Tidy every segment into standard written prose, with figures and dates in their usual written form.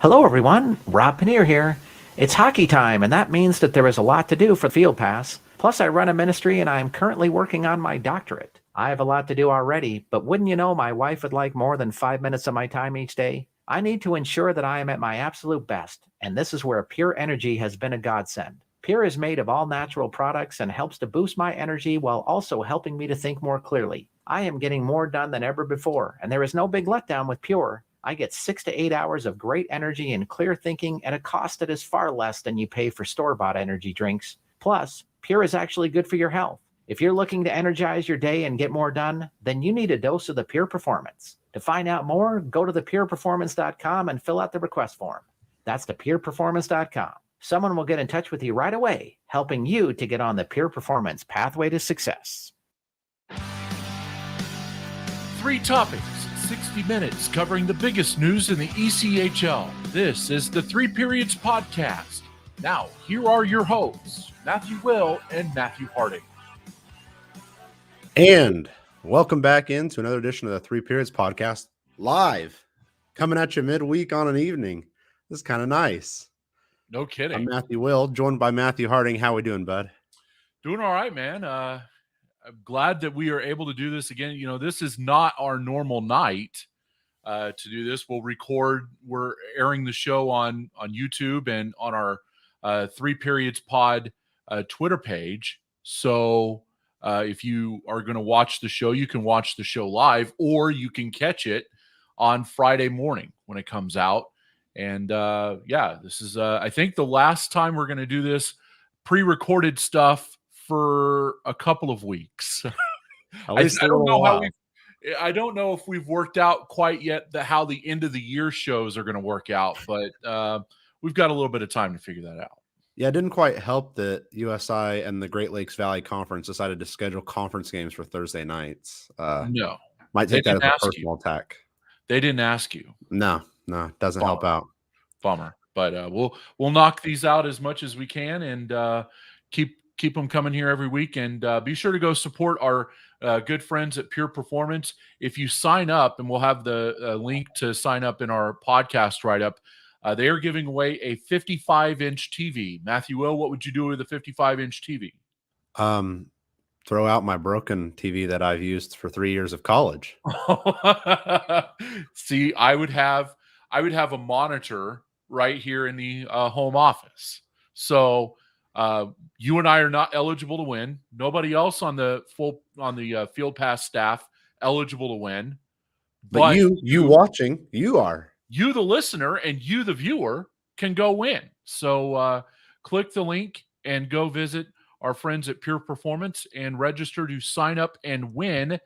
Hello, everyone. Rob Paneer here. It's hockey time, and that means that there is a lot to do for Field Pass. Plus, I run a ministry, and I'm currently working on my doctorate. I have a lot to do already, but wouldn't you know, my wife would like more than 5 minutes of my time each day. I need to ensure that I am at my absolute best, and this is where Pure Energy has been a godsend. Pure is made of all natural products and helps to boost my energy while also helping me to think more clearly. I am getting more done than ever before, and there is no big letdown with Pure. I get 6 to 8 hours of great energy and clear thinking at a cost that is far less than you pay for store-bought energy drinks. Plus, Pure is actually good for your health. If you're looking to energize your day and get more done, then you need a dose of the Pure Performance. To find out more, go to thepureperformance.com and fill out the request form. That's thepureperformance.com. Someone will get in touch with you right away, helping you to get on the Pure Performance pathway to success. 3 topics, 60 minutes covering the biggest news in the ECHL. This is the 3 Periods Podcast. Now, here are your hosts, Matthew Will and Matthew Harding. And welcome back into another edition of the 3 Periods Podcast, live, coming at you midweek on an evening. This is kind of nice. No kidding. I'm Matthew Will, joined by Matthew Harding. How we doing, bud? Doing all right, man. I'm glad that we are able to do this again. You know, this is not our normal night to do this. We're airing the show on YouTube and on our 3 Periods Pod Twitter page. So if you are going to watch the show, you can watch the show live, or you can catch it on Friday morning when it comes out. And this is, I think, the last time we're going to do this pre-recorded stuff for a couple of weeks. I don't know if we've worked out quite yet how the end of the year shows are going to work out, but we've got a little bit of time to figure that out. Yeah, it didn't quite help that USI and the Great Lakes Valley Conference decided to schedule conference games for Thursday nights. No. Might take that as a personal attack. They didn't ask you. No, doesn't help out. Bummer. But we'll knock these out as much as we can and keep them coming here every week. And be sure to go support our good friends at Pure Performance. If you sign up, and we'll have the link to sign up in our podcast write-up, they are giving away a 55-inch TV. Matthew Will, what would you do with a 55-inch TV? Throw out my broken TV that I've used for 3 years of college. See, I would have a monitor right here in the home office. So you and I are not eligible to win. Nobody else on the Field Pass staff eligible to win. But you watching, you are. You, the listener, and you, the viewer, can go win. So click the link and go visit our friends at Pure Performance and register to sign up and win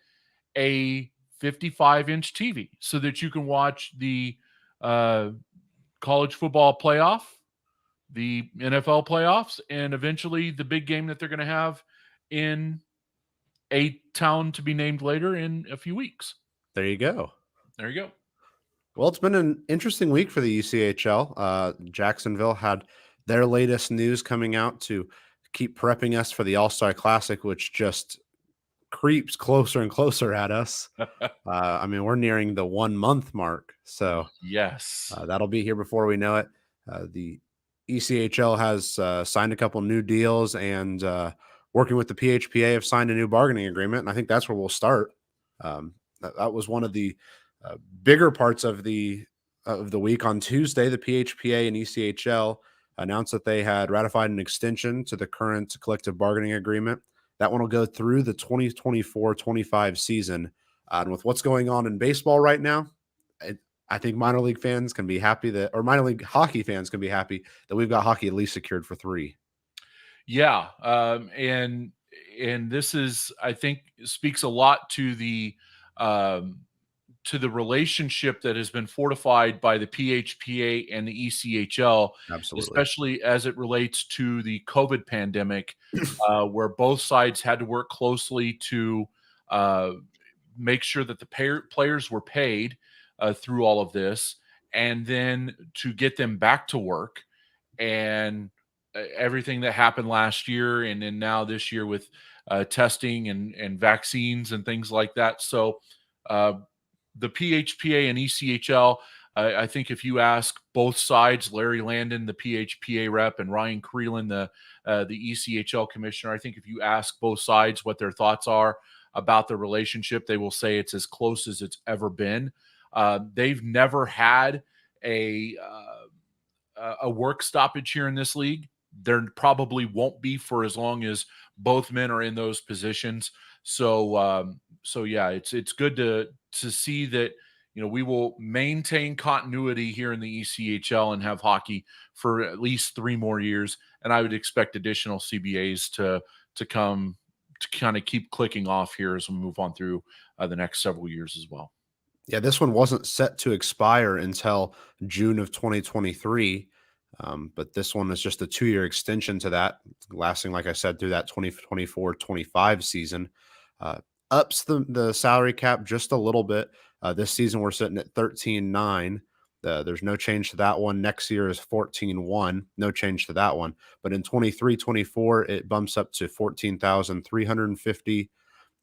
a 55-inch TV so that you can watch the college football playoff, the NFL playoffs, and eventually the big game that they're going to have in a town to be named later in a few weeks. There you go. Well, it's been an interesting week for the ECHL. Jacksonville had their latest news coming out to keep prepping us for the All-Star Classic, which just creeps closer and closer at us. I mean, we're nearing the 1 month mark. So yes, that'll be here before we know it. The ECHL has signed a couple new deals and working with the PHPA have signed a new bargaining agreement. And I think that's where we'll start. That was one of the bigger parts of the week. On Tuesday, the PHPA and ECHL announced that they had ratified an extension to the current collective bargaining agreement. That one will go through the 2024-25 season. And with what's going on in baseball right now, I think minor league fans can be happy minor league hockey fans can be happy that we've got hockey at least secured for 3. Yeah. And this is, I think, speaks a lot to the relationship that has been fortified by the PHPA and the ECHL, absolutely, especially as it relates to the COVID pandemic, where both sides had to work closely to make sure that the players were paid through all of this, and then to get them back to work, and everything that happened last year and then now this year with testing and vaccines and things like that. So the PHPA and ECHL, I think if you ask both sides, Larry Landon, the PHPA rep, and Ryan Creelan, the ECHL commissioner, I think if you ask both sides what their thoughts are about the relationship, they will say it's as close as it's ever been. They've never had a work stoppage here in this league. There probably won't be for as long as both men are in those positions. So yeah, it's good to see that, you know, we will maintain continuity here in the ECHL and have hockey for at least 3 more years. And I would expect additional CBAs to come to kind of keep clicking off here as we move on through the next several years as well. Yeah, this one wasn't set to expire until June of 2023. But this one is just a 2-year extension to that, lasting, like I said, through that 2024-25 season. Ups the salary cap just a little bit. This season, we're sitting at 13.9. There's no change to that one. Next year is 14.1. No change to that one. But in 23-24, it bumps up to 14,350.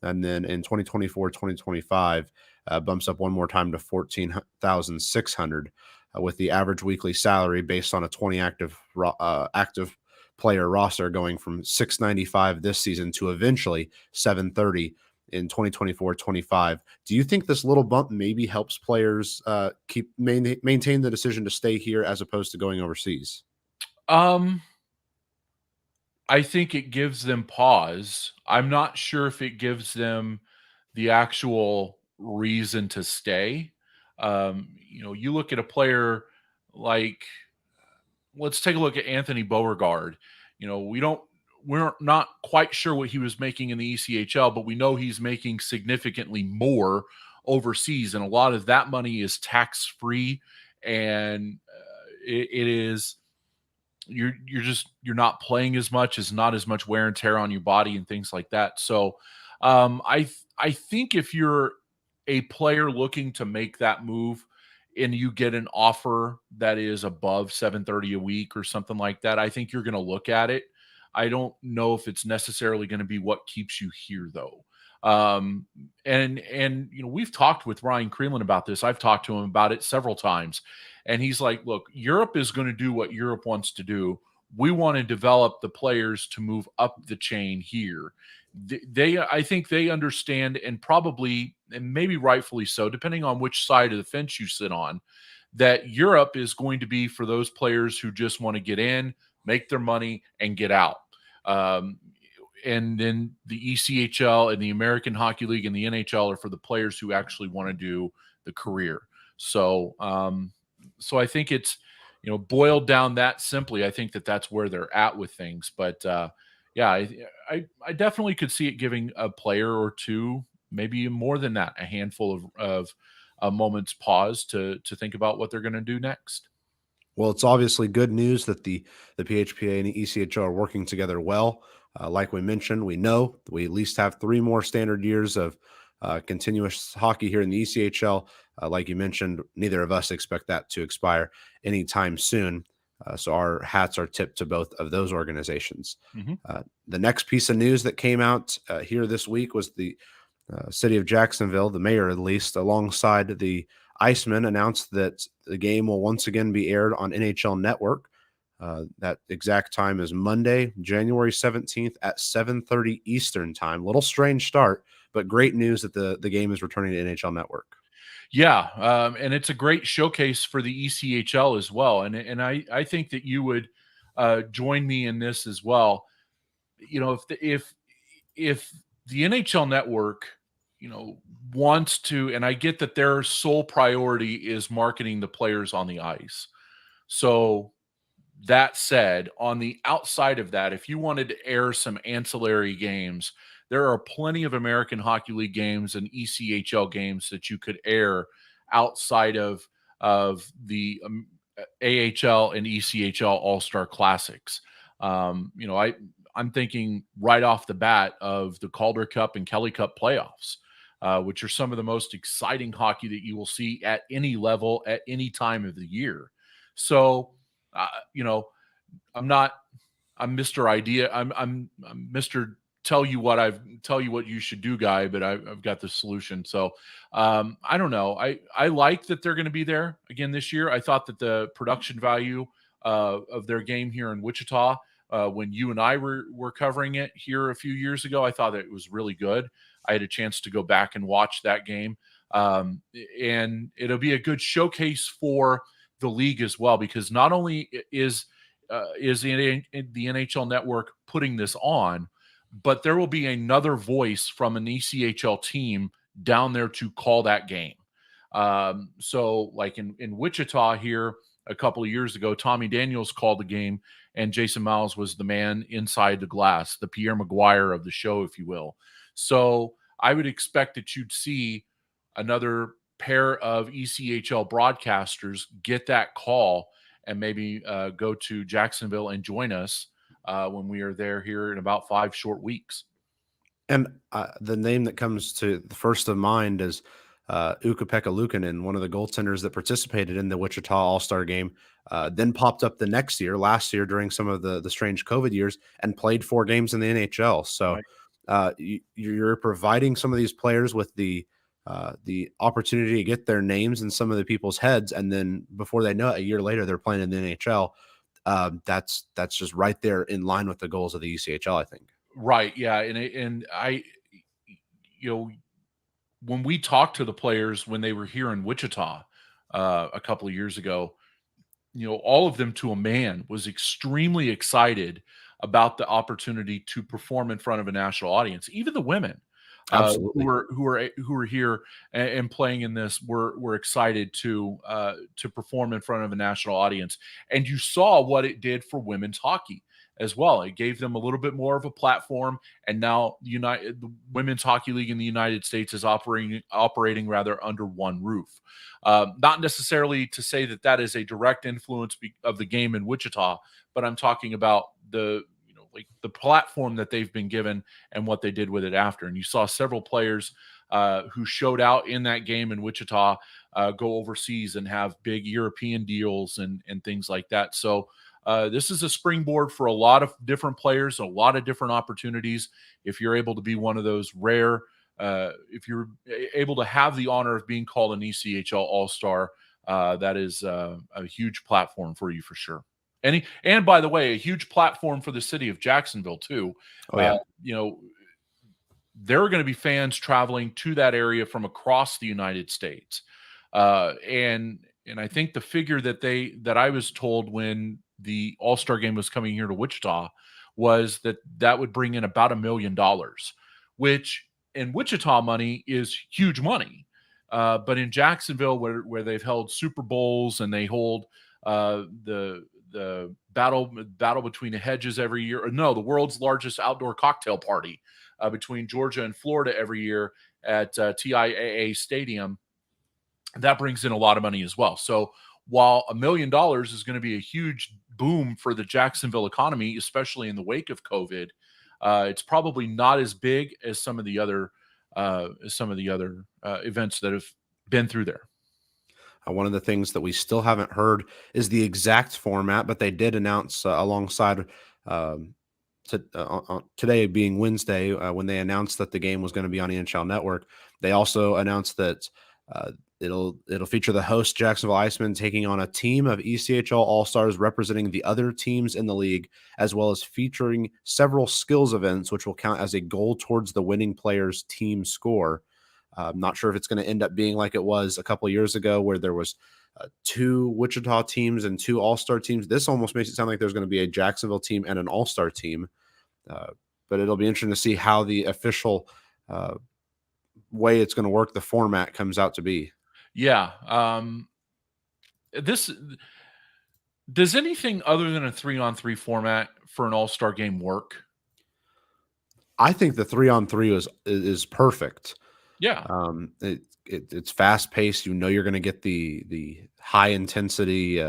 And then in 2024-2025, bumps up one more time to 14,600, with the average weekly salary based on a 20 active player roster going from 695 this season to eventually 730 in 2024-25. Do you think this little bump maybe helps players maintain the decision to stay here as opposed to going overseas? I think it gives them pause. I'm not sure if it gives them the actual reason to stay. You know, you look at a player like, let's take a look at Anthony Beauregard. You know, we're not quite sure what he was making in the ECHL, but we know he's making significantly more overseas, and a lot of that money is tax free, and it is. You're not playing as much, is not as much wear and tear on your body and things like that. So I think if you're a player looking to make that move and you get an offer that is above 730 a week or something like that, I think you're going to look at it. I don't know if it's necessarily going to be what keeps you here though. And you know, we've talked with Ryan Creelan about this. I've talked to him about it several times. And he's like, look, Europe is going to do what Europe wants to do. We want to develop the players to move up the chain here. I think they understand, and probably, and maybe rightfully so, depending on which side of the fence you sit on, that Europe is going to be for those players who just want to get in, make their money, and get out. And then the ECHL and the American Hockey League and the NHL are for the players who actually want to do the career. So I think it's, you know, boiled down that simply. I think that that's where they're at with things. But yeah, I definitely could see it giving a player or two, maybe more than that, a handful of moments pause to think about what they're going to do next. Well, it's obviously good news that the PHPA and the ECHL are working together well. Like we mentioned, we know we at least have 3 more standard years of continuous hockey here in the ECHL. Like you mentioned, neither of us expect that to expire anytime soon. So our hats are tipped to both of those organizations. Mm-hmm. The next piece of news that came out here this week was the city of Jacksonville, the mayor at least, alongside the Icemen, announced that the game will once again be aired on NHL Network. That exact time is Monday, January 17th at 7:30 Eastern time. Little strange start, but great news that the game is returning to NHL Network. Yeah, and it's a great showcase for the ECHL as well. And I think that you would join me in this as well. You know, if the NHL Network, you know, wants to, and I get that their sole priority is marketing the players on the ice. So that said, on the outside of that, if you wanted to air some ancillary games, there are plenty of American Hockey League games and ECHL games that you could air outside of the AHL and ECHL All-Star Classics. You know, I'm thinking right off the bat of the Calder Cup and Kelly Cup playoffs, which are some of the most exciting hockey that you will see at any level at any time of the year. So, you know, I'm Mr. Idea. I'm Mr. tell you what you should do guy, but I've got the solution. So I don't know. I like that they're going to be there again this year. I thought that the production value of their game here in Wichita, when you and I were covering it here a few years ago, I thought that it was really good. I had a chance to go back and watch that game. And it'll be a good showcase for the league as well, because not only is the NHL Network putting this on, but there will be another voice from an ECHL team down there to call that game. So like in Wichita here a couple of years ago, Tommy Daniels called the game, and Jason Miles was the man inside the glass, the Pierre Maguire of the show, if you will. So I would expect that you'd see another pair of ECHL broadcasters get that call and maybe go to Jacksonville and join us when we are there here in about 5 short weeks. And the name that comes to the first of mind is Ukko-Pekka Luukkonen, one of the goaltenders that participated in the Wichita All-Star game, then popped up the next year, last year during some of the strange COVID years, and played 4 games in the NHL. So you're providing some of these players with the opportunity to get their names in some of the people's heads, and then before they know it, a year later, they're playing in the NHL. That's just right there in line with the goals of the ECHL, I think. Right. Yeah. And I, when we talked to the players when they were here in Wichita a couple of years ago, all of them to a man was extremely excited about the opportunity to perform in front of a national audience. Even the women Absolutely. who are here and playing in this were excited to perform in front of a national audience. And you saw what it did for women's hockey as well. It gave them a little bit more of a platform, and now the Women's Hockey League in the United States is operating rather under one roof. Not necessarily to say that is a direct influence of the game in Wichita, but I'm talking about the platform that they've been given and what they did with it after. And you saw several players who showed out in that game in Wichita go overseas and have big European deals and things like that. So this is a springboard for a lot of different players, a lot of different opportunities. If you're able to be one of those rare, if you're able to have the honor of being called an ECHL All-Star, that is a huge platform for you for sure. And by the way, a huge platform for the city of Jacksonville too. Oh, yeah. There are going to be fans traveling to that area from across the United States. And I think the figure that I was told when the All-Star game was coming here to Wichita was that would bring in about $1 million, which in Wichita money is huge money. But in Jacksonville, where they've held Super Bowls and they hold the battle between the hedges every year, or no, the world's largest outdoor cocktail party between Georgia and Florida every year at TIAA Stadium, that brings in a lot of money as well. So while $1 million is going to be a huge boom for the Jacksonville economy, especially in the wake of COVID, it's probably not as big as some of the other events that have been through there. One of the things that we still haven't heard is the exact format, but they did announce alongside today being Wednesday, when they announced that the game was going to be on the NHL Network. They also announced that it'll feature the host Jacksonville Icemen taking on a team of ECHL All-Stars representing the other teams in the league, as well as featuring several skills events, which will count as a goal towards the winning player's team score. I'm not sure if it's going to end up being like it was a couple of years ago where there was 2 Wichita teams and 2 All-Star teams. This almost makes it sound like there's going to be a Jacksonville team and an All-Star team. But it'll be interesting to see how the official way it's going to work, the format comes out to be. Yeah. Does anything other than a 3-on-3 format for an All-Star game work? I think the 3-on-3 is perfect. Yeah. It's fast paced. You're going to get the high intensity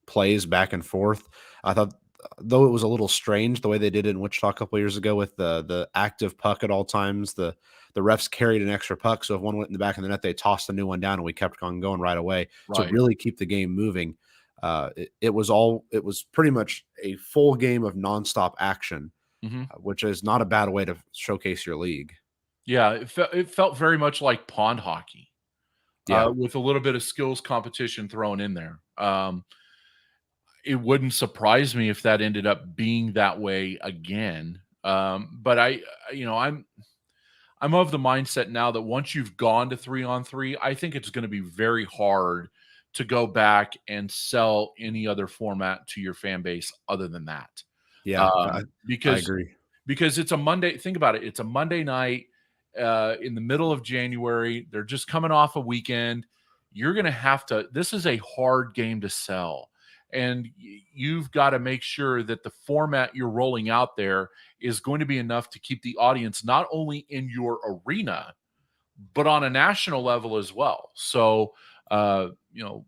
plays back and forth. I thought, though, it was a little strange the way they did it in Wichita a couple of years ago with the active puck at all times. The refs carried an extra puck, so if one went in the back of the net, they tossed the new one down, and we kept on going right away to really keep the game moving. It was pretty much a full game of nonstop action. Mhm. which is not a bad way to showcase your league. Yeah, it felt very much like pond hockey, Yeah. with a little bit of skills competition thrown in there. It wouldn't surprise me if that ended up being that way again. But I'm of the mindset now that once you've gone to 3-on-3, I think it's going to be very hard to go back and sell any other format to your fan base other than that. Yeah. I Because agree. it's a Monday. Think about it. It's a Monday night in the middle of January. They're just coming off a weekend. You're going to have to. This is a hard game to sell, and you've got to make sure that the format you're rolling out there is going to be enough to keep the audience not only in your arena, but on a national level as well. So, you know,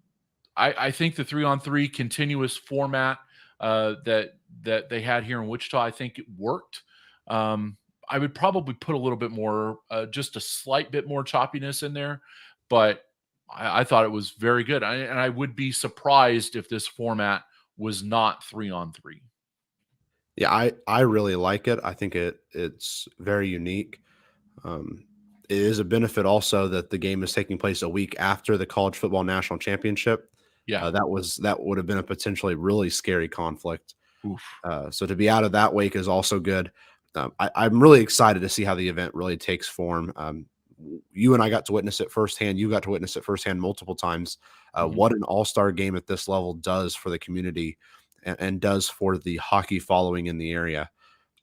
I think the 3-on-3 continuous format that they had here in Wichita, I think it worked. I would probably put a little bit more, just a slight bit more choppiness in there, but I thought it was very good. And I would be surprised if this format was not 3-on-3. Yeah, I really like it. I think it's very unique. Um, it is a benefit also that the game is taking place a week after the college football national championship. Yeah. That would have been a potentially really scary conflict. Oof. So to be out of that wake is also good. I'm really excited to see how the event really takes form. You and I got to witness it firsthand. You got to witness it firsthand multiple times. Mhm. What an all-star game at this level does for the community and does for the hockey following in the area.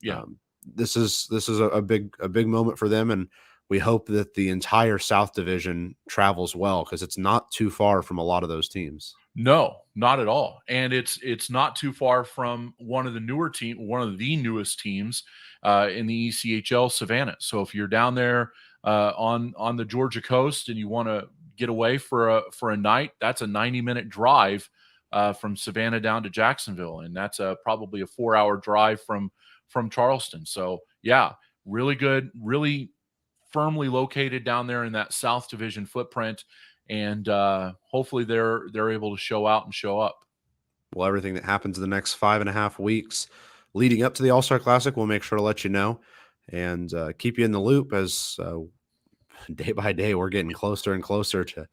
Yeah. This is a big moment for them, and we hope that the entire South Division travels well because it's not too far from a lot of those teams. No, not at all. And it's not too far from one of the newest teams in the ECHL, Savannah. So if you're down there on the Georgia coast and you want to get away for a night, that's a 90-minute drive from Savannah down to Jacksonville, and that's probably a 4-hour drive from Charleston. So yeah, really good, really firmly located down there in that South Division footprint, and hopefully they're able to show out and show up. Well, everything that happens in the next 5.5 weeks leading up to the All-Star Classic, we'll make sure to let you know and keep you in the loop as day by day we're getting closer and closer to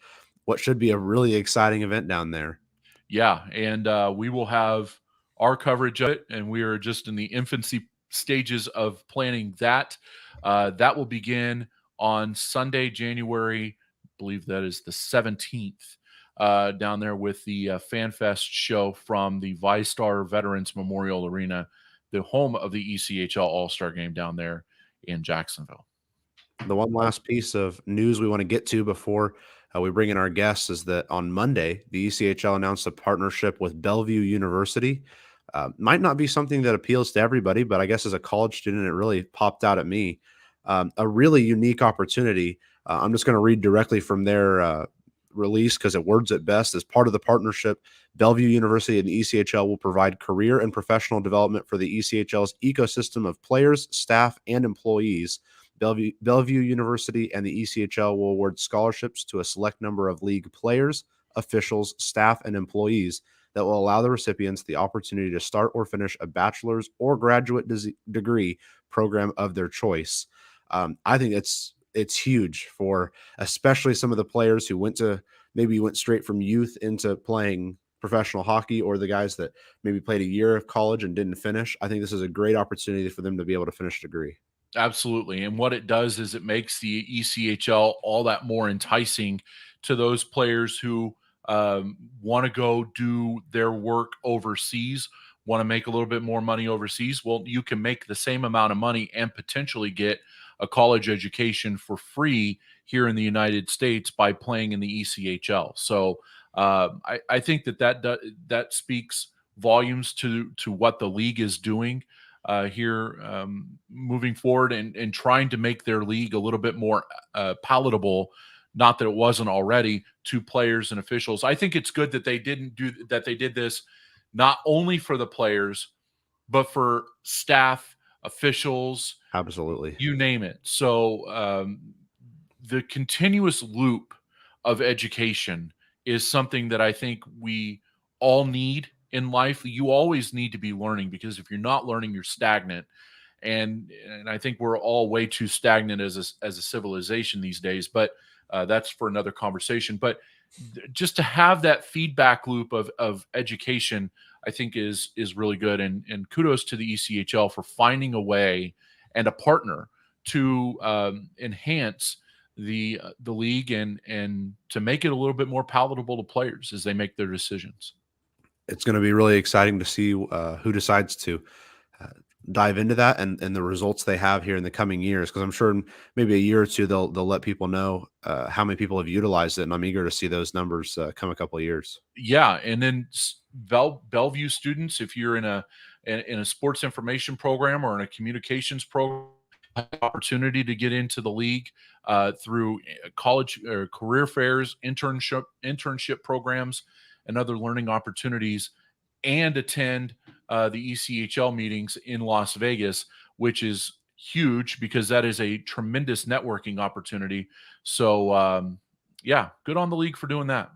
what should be a really exciting event down there. Yeah, and we will have our coverage of it, and we are just in the infancy stages of planning that. That will begin on Sunday, January, I believe that is the 17th, down there with the FanFest show from the ViStar Veterans Memorial Arena, the home of the ECHL All-Star Game down there in Jacksonville. The one last piece of news we want to get to before we bring in our guests is that on Monday, the ECHL announced a partnership with Bellevue University. Might not be something that appeals to everybody, but I guess as a college student, it really popped out at me. A really unique opportunity. I'm just going to read directly from their release because it words it best. As part of the partnership, Bellevue University and the ECHL will provide career and professional development for the ECHL's ecosystem of players, staff, and employees. Bellevue University and the ECHL will award scholarships to a select number of league players, officials, staff, and employees that will allow the recipients the opportunity to start or finish a bachelor's or graduate degree program of their choice. I think it's huge for especially some of the players who went straight from youth into playing professional hockey, or the guys that maybe played a year of college and didn't finish. I think this is a great opportunity for them to be able to finish a degree. Absolutely. And what it does is it makes the ECHL all that more enticing to those players who want to go do their work overseas, want to make a little bit more money overseas. Well, you can make the same amount of money and potentially get a college education for free here in the United States by playing in the ECHL. So I think that speaks volumes to what the league is doing here moving forward, and trying to make their league a little bit more palatable. Not that it wasn't already, to players and officials. I think it's good that they did this not only for the players, but for staff, officials, Absolutely. you name it. So the continuous loop of education is something that I think we all need in life. You always need to be learning, because if you're not learning, you're stagnant. and I think we're all way too stagnant as a civilization these days. But that's for another conversation. But just to have that feedback loop of education, I think is really good. And kudos to the ECHL for finding a way and a partner to enhance the league and to make it a little bit more palatable to players as they make their decisions. It's going to be really exciting to see who decides to dive into that and the results they have here in the coming years. Because I'm sure in maybe a year or two they'll let people know how many people have utilized it, and I'm eager to see those numbers come a couple of years. Yeah, and then Bellevue students, if you're in a sports information program or in a communications program, have the opportunity to get into the league through college or career fairs, internship programs, and other learning opportunities, and attend the ECHL meetings in Las Vegas, which is huge because that is a tremendous networking opportunity. So, yeah, good on the league for doing that.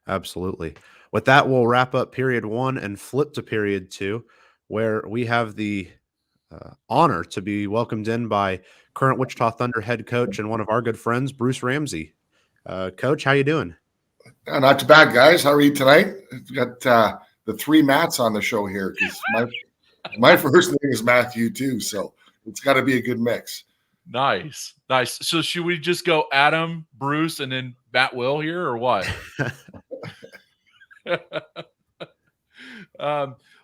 Absolutely. With that, we'll wrap up period 1 and flip to period 2, where we have the honor to be welcomed in by current Wichita Thunder head coach and one of our good friends, Bruce Ramsay. Coach, how you doing? Not too bad, guys. How are you tonight? We've got the 3 Matts on the show here because my first name is Matthew too, so it's got to be a good mix. Nice. So should we just go Adam, Bruce, and then Matt Will here, or what?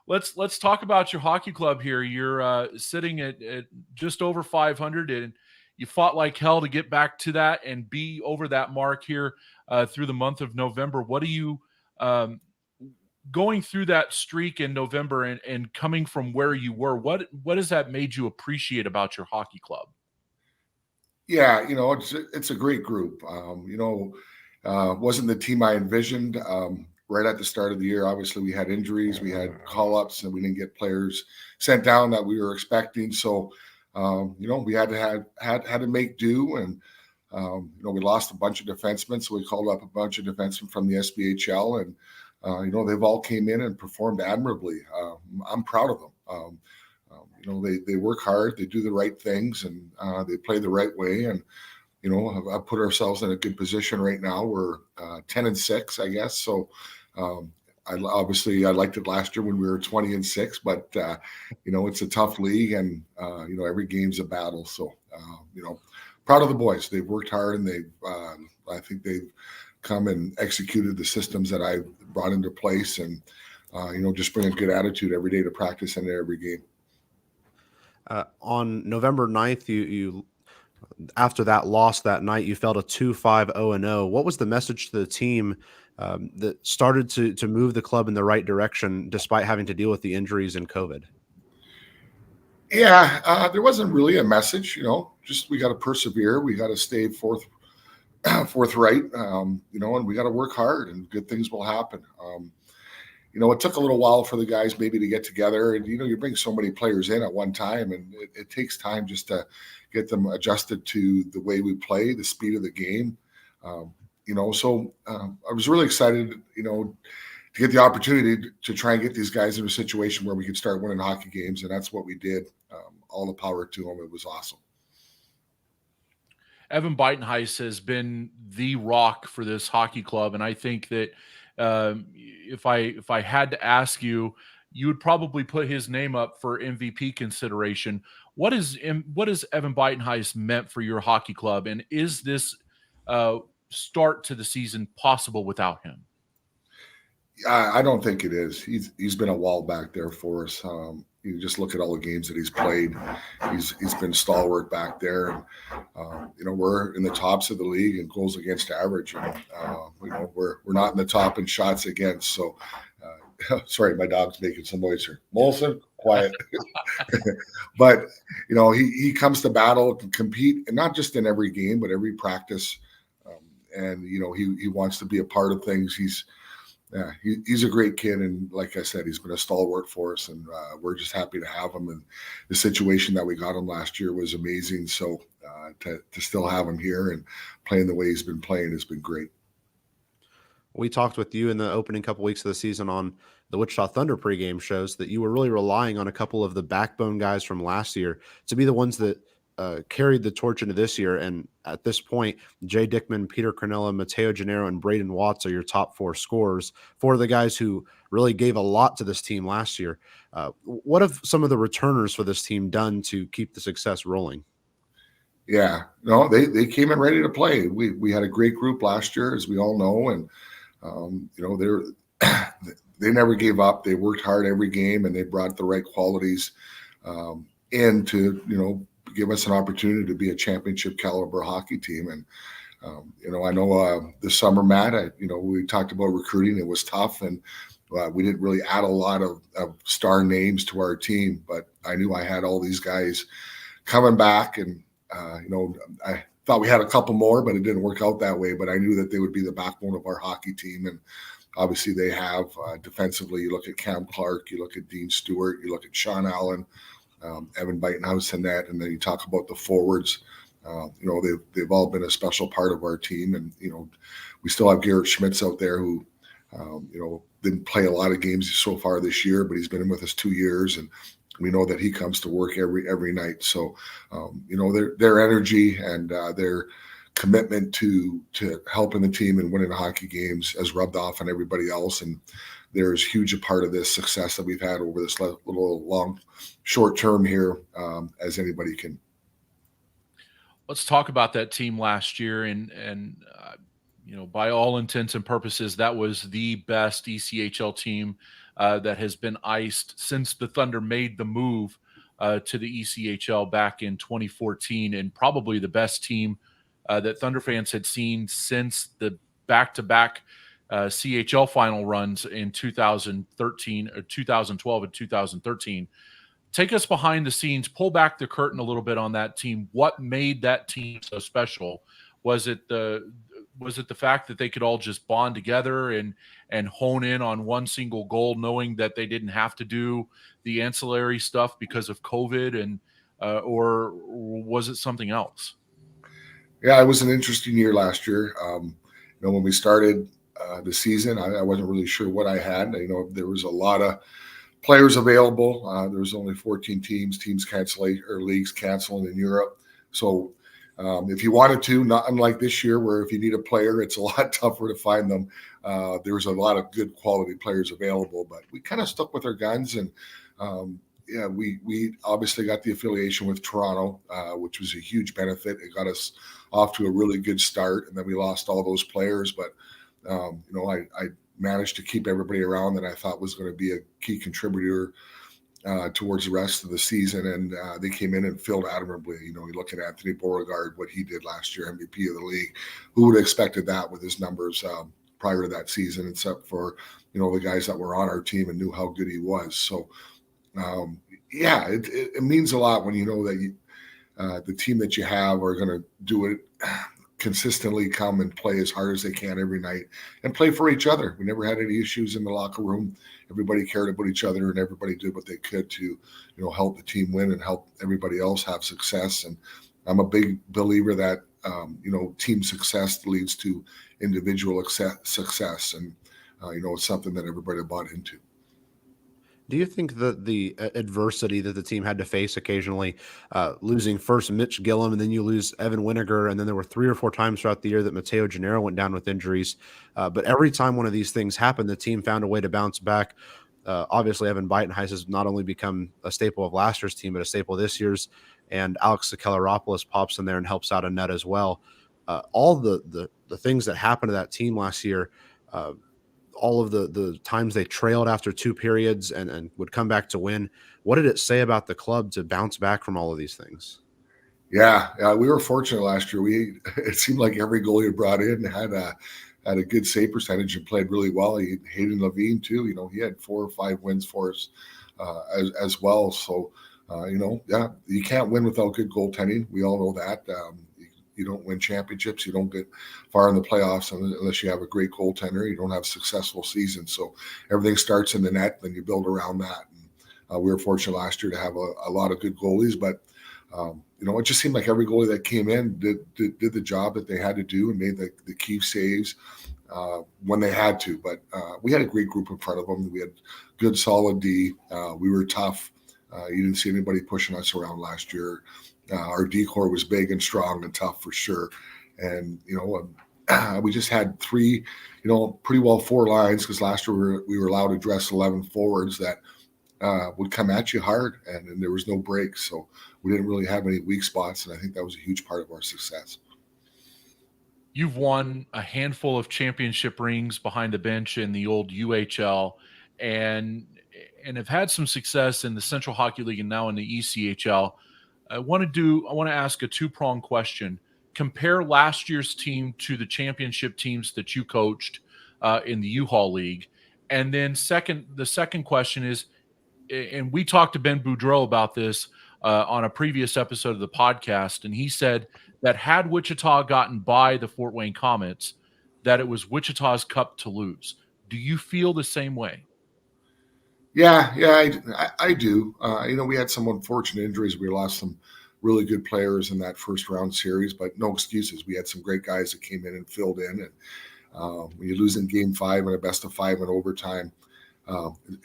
Let's talk about your hockey club here. You're sitting at just over 500, and you fought like hell to get back to that and be over that mark here through the month of November. What are you going through that streak in November and coming from where you were? What has that made you appreciate about your hockey club? Yeah, it's a great group. Wasn't the team I envisioned right at the start of the year. Obviously, we had injuries, we had call-ups, and we didn't get players sent down that we were expecting. So, we had to make do, and we lost a bunch of defensemen, so we called up a bunch of defensemen from the SBHL, and they've all came in and performed admirably. I'm proud of them. They work hard, they do the right things, and they play the right way. And I've put ourselves in a good position right now. We're 10-6, I guess. So I liked it last year when we were 20-6, but it's a tough league, and every game's a battle. So proud of the boys. They've worked hard, and I think they've come and executed the systems that I brought into place, and just bring a good attitude every day to practice and every game. On November 9th, you after that loss that night, you felt a 2-5 0-0. What was the message to the team that started to move the club in the right direction despite having to deal with the injuries and COVID? Yeah, there wasn't really a message. Just we got to persevere. We got to stay forthright. And we got to work hard, and good things will happen. It took a little while for the guys maybe to get together, and you bring so many players in at one time, and it takes time just to get them adjusted to the way we play, the speed of the game. So I was really excited, to get the opportunity to try and get these guys in a situation where we could start winning hockey games, and that's what we did. All the power to them. It was awesome. Evan Beitenheis has been the rock for this hockey club, and I think that if I had to ask you, you would probably put his name up for MVP consideration. What has Evan Beitenheis meant for your hockey club, and is this start to the season possible without him? I don't think it is. He's been a wall back there for us. You just look at all the games that he's played. He's been stalwart back there, and we're in the tops of the league in goals against average. And we're not in the top in shots against. So, sorry, my dog's making some noise here. Molson, quiet. But he comes to battle to compete, and not just in every game, but every practice. And he wants to be a part of things. He's a great kid, and like I said, he's been a stalwart for us, and we're just happy to have him. And the situation that we got him last year was amazing. So to still have him here and playing the way he's been playing has been great. We talked with you in the opening couple weeks of the season on the Wichita Thunder pregame shows that you were really relying on a couple of the backbone guys from last year to be the ones that carried the torch into this year. And at this point, Jay Dickman, Peter Cornella, Mateo Gennaro, and Braden Watts are your top 4 scorers, 4 of the guys who really gave a lot to this team last year. What have some of the returners for this team done to keep the success rolling? Yeah, no, they came in ready to play. We had a great group last year, as we all know, and they never gave up. They worked hard every game, and they brought the right qualities in to give us an opportunity to be a championship caliber hockey team. And I know this summer, Matt, we talked about recruiting. It was tough, and we didn't really add a lot of star names to our team. But I knew I had all these guys coming back, and I thought we had a couple more, but it didn't work out that way. But I knew that they would be the backbone of our hockey team, and obviously they have defensively. You look at Cam Clark, you look at Dean Stewart, you look at Sean Allen, Evan Beitenhouse in that, and then you talk about the forwards. They've all been a special part of our team, and we still have Garrett Schmitz out there who didn't play a lot of games so far this year, but he's been in with us 2 years, and we know that he comes to work every night. So their energy and their commitment to helping the team and winning the hockey games has rubbed off on everybody else, and they're as huge a part of this success that we've had over this little short term here as anybody can. Let's talk about that team last year, and by all intents and purposes, that was the best ECHL team that has been iced since the Thunder made the move to the ECHL back in 2014, and probably the best team that Thunder fans had seen since the back-to-back CHL final runs in 2013, or 2012 and 2013. Take us behind the scenes, pull back the curtain a little bit on that team. What made that team so special? Was it the fact that they could all just bond together and hone in on one single goal, knowing that they didn't have to do the ancillary stuff because of COVID, and or was it something else? Yeah, it was an interesting year last year. When we started the season, I wasn't really sure what I had. There was a lot of players available. There was only 14 teams canceling, or leagues canceling in Europe. So if you wanted to, not unlike this year, where if you need a player, it's a lot tougher to find them. There was a lot of good quality players available, but we kind of stuck with our guns, and we obviously got the affiliation with Toronto, which was a huge benefit. It got us off to a really good start, and then we lost all those players, but I managed to keep everybody around that I thought was going to be a key contributor towards the rest of the season, and they came in and filled admirably. You look at Anthony Beauregard, what he did last year, MVP of the league. Who would have expected that with his numbers prior to that season, except for the guys that were on our team and knew how good he was. So it means a lot when you know that the team that you have are going to do it consistently, come and play as hard as they can every night and play for each other. We never had any issues in the locker room. Everybody cared about each other, and everybody did what they could to, help the team win and help everybody else have success. And I'm a big believer that, team success leads to individual success. And, it's something that everybody bought into. Do you think that the adversity that the team had to face occasionally, losing first Mitch Gillum, and then you lose Evan Winiger, and then there were 3 or 4 times throughout the year that Mateo Gennaro went down with injuries, but every time one of these things happened, the team found a way to bounce back. Obviously, Evan Beitenheis has not only become a staple of last year's team, but a staple of this year's, and Alex Sakelaropoulos pops in there and helps out a net as well. All the things that happened to that team last year, all of the times they trailed after 2 periods and would come back to win. What did it say about the club to bounce back from all of these things? Yeah, we were fortunate last year. It seemed like every goalie we brought in had a good save percentage and played really well. Hayden Levine too. He had 4 or 5 wins for us as well. So you can't win without good goaltending. We all know that. You don't win championships. You don't get far in the playoffs unless you have a great goaltender. You don't have a successful season. So everything starts in the net, then you build around that. And we were fortunate last year to have a lot of good goalies, but it just seemed like every goalie that came in did the job that they had to do and made the key saves. when they had to. But we had a great group in front of them. We had good, solid D. We were tough. You didn't see anybody pushing us around last year. Our D core was big and strong and tough for sure. And, we just had three, pretty well four lines, because last year we were allowed to dress 11 forwards that would come at you hard, and there was no breaks. So we didn't really have any weak spots, and I think that was a huge part of our success. You've won a handful of championship rings behind the bench in the old UHL, and have had some success in the Central Hockey League and now in the ECHL. I want to ask a two-pronged question. Compare last year's team to the championship teams that you coached in the U-Haul League. And then the second question is, and we talked to Ben Boudreau about this on a previous episode of the podcast, and he said that had Wichita gotten by the Fort Wayne Comets, that it was Wichita's cup to lose. Do you feel the same way? Yeah, I do. We had some unfortunate injuries. We lost some really good players in that first round series, but no excuses. We had some great guys that came in and filled in. And when you lose in Game 5 and a best of 5 in overtime,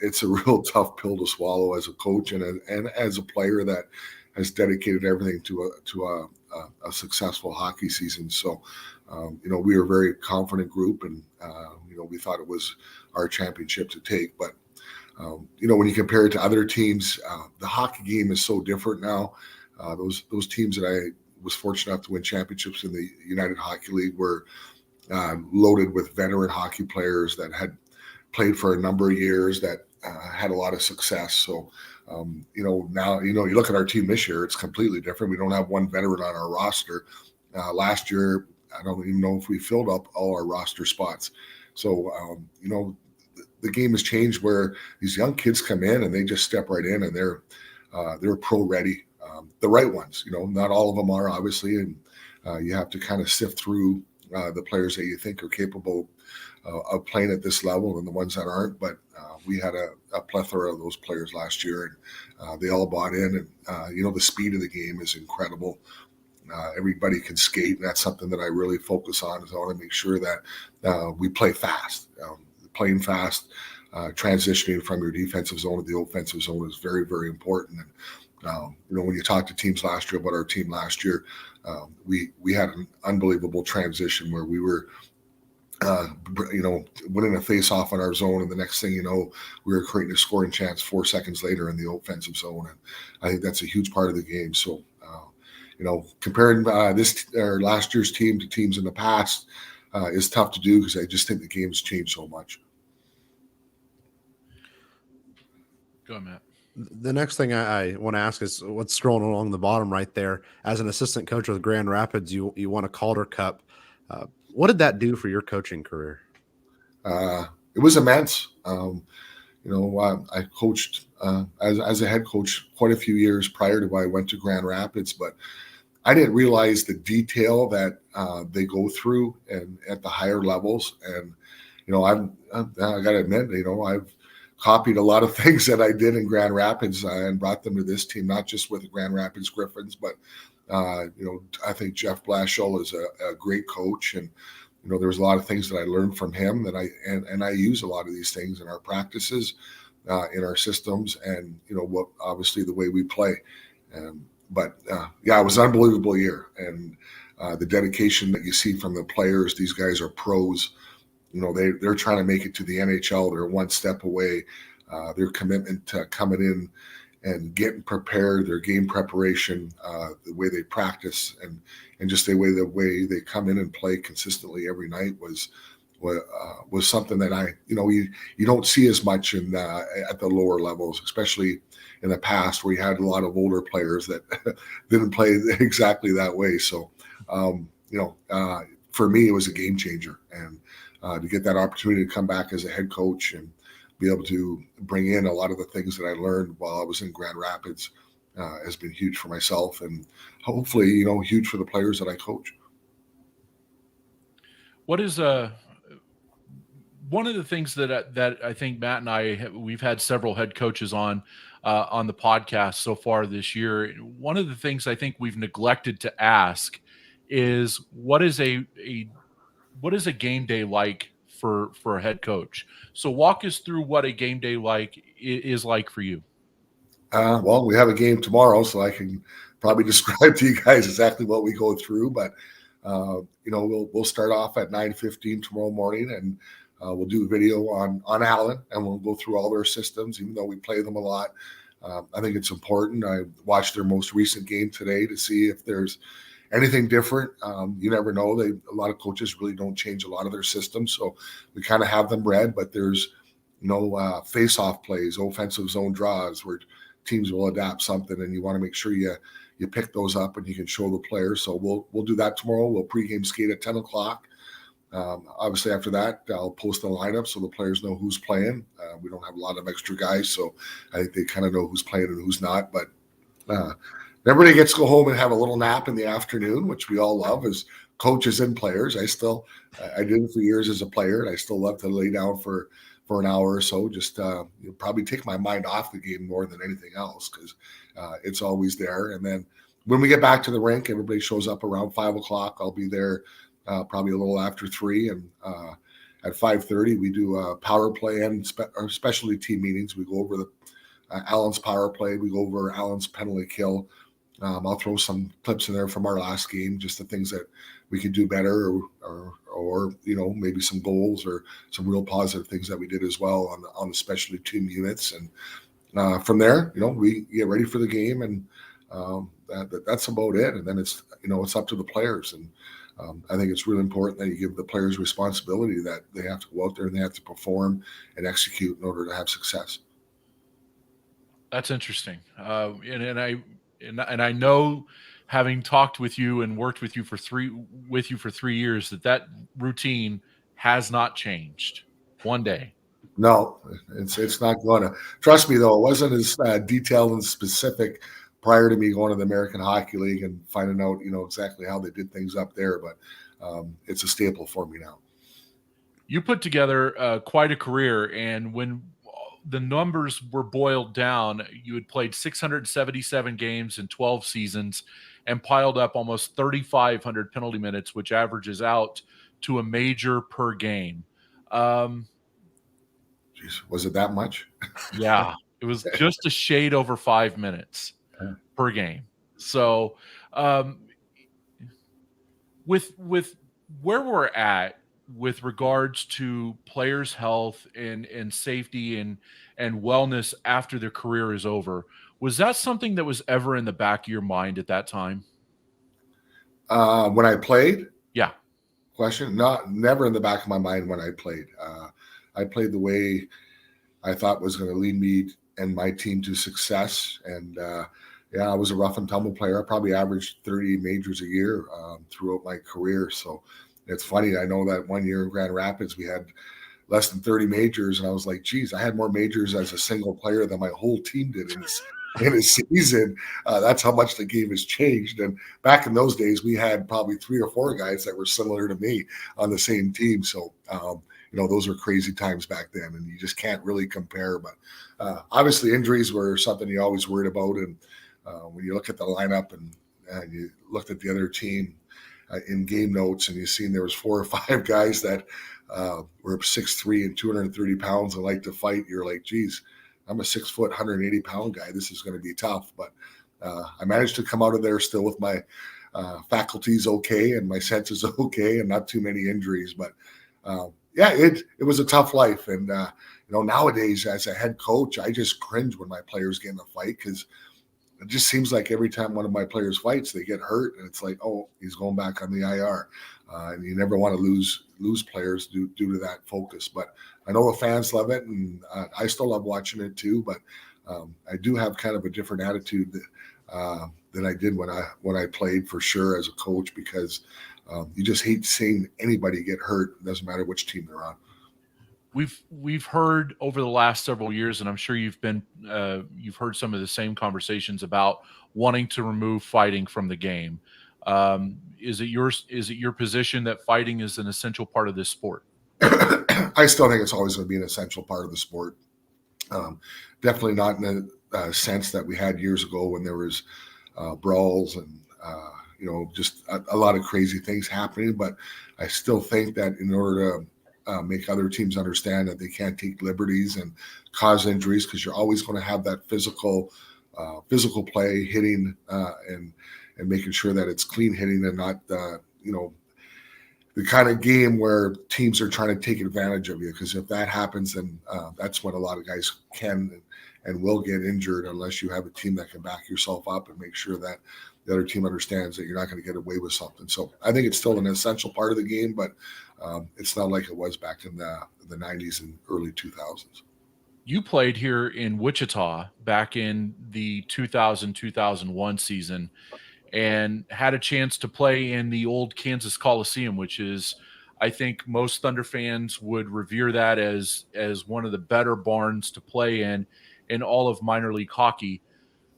it's a real tough pill to swallow as a coach and as a player that has dedicated everything to a successful hockey season. So, we were a very confident group, and we thought it was our championship to take. But when you compare it to other teams, the hockey game is so different now. Those teams that I was fortunate enough to win championships in the United Hockey League were loaded with veteran hockey players that had played for a number of years, that had a lot of success. So, now, you look at our team this year, it's completely different. We don't have one veteran on our roster. Last year, I don't even know if we filled up all our roster spots. So, the game has changed where these young kids come in and they just step right in, and they're pro ready. The right ones, not all of them are, obviously, and you have to kind of sift through the players that you think are capable of playing at this level and the ones that aren't. But we had a plethora of those players last year, and they all bought in. And the speed of the game is incredible. Everybody can skate, and that's something that I really focus on. Is I want to make sure that we play fast. Playing fast, transitioning from your defensive zone to the offensive zone is very, very important. And when you talk to teams last year about our team last year, we had an unbelievable transition where we were, winning a face-off on our zone, and the next thing you know, we were creating a scoring chance 4 seconds later in the offensive zone. And I think that's a huge part of the game. So, comparing this or last year's team to teams in the past is tough to do, because I just think the game's changed so much. Go ahead, Matt. The next thing I want to ask is what's scrolling along the bottom right there. As an assistant coach with Grand Rapids, you won a Calder Cup. What did that do for your coaching career? It was immense. I coached as a head coach quite a few years prior to when I went to Grand Rapids, but I didn't realize the detail that they go through and at the higher levels. And I got to admit, I've copied a lot of things that I did in Grand Rapids and brought them to this team, not just with the Grand Rapids Griffins, but I think Jeff Blashill is a great coach, and there was a lot of things that I learned from him that I use a lot of these things in our practices, in our systems, and what obviously the way we play. But it was an unbelievable year, and the dedication that you see from the players. These guys are pros. They're trying to make it to the NHL. They're one step away. Their commitment to coming in and getting prepared, their game preparation, the way they practice, and just the way they come in and play consistently every night was something that you don't see as much at the lower levels, especially in the past where you had a lot of older players that didn't play exactly that way. So, for me, it was a game changer, and to get that opportunity to come back as a head coach and be able to bring in a lot of the things that I learned while I was in Grand Rapids has been huge for myself, and hopefully, huge for the players that I coach. What is one of the things that I think Matt and we've had several head coaches on the podcast so far this year. One of the things I think we've neglected to ask is what is a game day like for a head coach. So walk us through what a game day is like for you. Well, we have a game tomorrow, so I can probably describe to you guys exactly what we go through. But we'll start off at 9:15 tomorrow morning, and we'll do a video on Allen, and we'll go through all their systems, even though we play them a lot. I think it's important. I watched their most recent game today to see if there's anything different. You never know. A lot of coaches really don't change a lot of their systems, so we kind of have them read. But there's face-off plays, offensive zone draws, where teams will adapt something, and you want to make sure you pick those up and you can show the players. So we'll do that tomorrow. We'll pregame skate at 10 o'clock. Obviously, after that, I'll post the lineup so the players know who's playing. We don't have a lot of extra guys, so I think they kind of know who's playing and who's not. But everybody gets to go home and have a little nap in the afternoon, which we all love as coaches and players. I did it for years as a player, and I still love to lay down for an hour or so. Just probably take my mind off the game more than anything else, because it's always there. And then when we get back to the rink, everybody shows up around 5 o'clock. I'll be there probably a little after 3, and at 5:30 we do power play and specialty team meetings. We go over the Allen's power play. We go over Allen's penalty kill. I'll throw some clips in there from our last game, just the things that we could do better, or maybe some goals or some real positive things that we did as well on the specialty team units. And from there, we get ready for the game, and that's about it. And then it's up to the players. And I think it's really important that you give the players responsibility, that they have to go out there and they have to perform and execute in order to have success. That's interesting. And I know, having talked with you and worked with you for 3 years, that routine has not changed one day. No, it's not going to. Trust me, though, it wasn't as detailed and specific prior to me going to the American Hockey League and finding out, exactly how they did things up there. But it's a staple for me now. You put together quite a career, and when the numbers were boiled down, you had played 677 games in 12 seasons and piled up almost 3,500 penalty minutes, which averages out to a major per game. Jeez, was it that much? Yeah, it was just a shade over 5 minutes per game. So with where we're at with regards to players' health and safety and wellness after their career is over, was that something that was ever in the back of your mind at that time? When I played? Yeah. Question? Never in the back of my mind when I played. I played the way I thought was going to lead me and my team to success. And I was a rough and tumble player. I probably averaged 30 majors a year throughout my career. So it's funny. I know that one year in Grand Rapids, we had less than 30 majors. And I was like, geez, I had more majors as a single player than my whole team did in a season. That's how much the game has changed. And back in those days, we had probably 3 or 4 guys that were similar to me on the same team. So, those were crazy times back then, and you just can't really compare. But obviously injuries were something you always worried about. And when you look at the lineup and you looked at the other team in game notes, and you seen there was 4 or 5 guys that were 6'3" and 230 pounds and like to fight, you're like, geez, I'm a 6 foot, 180 pound guy. This is going to be tough. But I managed to come out of there still with my faculties okay and my senses okay and not too many injuries. But it was a tough life. And, nowadays as a head coach, I just cringe when my players get in a fight, because it just seems like every time one of my players fights, they get hurt. And it's like, oh, he's going back on the IR. And you never want to lose players due to that focus. But I know the fans love it, and I still love watching it too. But I do have kind of a different attitude than I did when I played, for sure, as a coach, because you just hate seeing anybody get hurt. It doesn't matter which team they're on. We've heard over the last several years, and I'm sure you've heard some of the same conversations about wanting to remove fighting from the game. Is it your position that fighting is an essential part of this sport? I still think it's always going to be an essential part of the sport. Definitely not in the sense that we had years ago when there was brawls and just a lot of crazy things happening. But I still think that in order to make other teams understand that they can't take liberties and cause injuries, because you're always going to have that physical play, hitting, and making sure that it's clean hitting and not the kind of game where teams are trying to take advantage of you. Because if that happens, then that's when a lot of guys can and will get injured, unless you have a team that can back yourself up and make sure that the other team understands that you're not going to get away with something. So I think it's still an essential part of the game, but it's not like it was back in the 90s and early 2000s. You played here in Wichita back in the 2000-2001 season and had a chance to play in the old Kansas Coliseum, which is, I think most Thunder fans would revere that as one of the better barns to play in all of minor league hockey.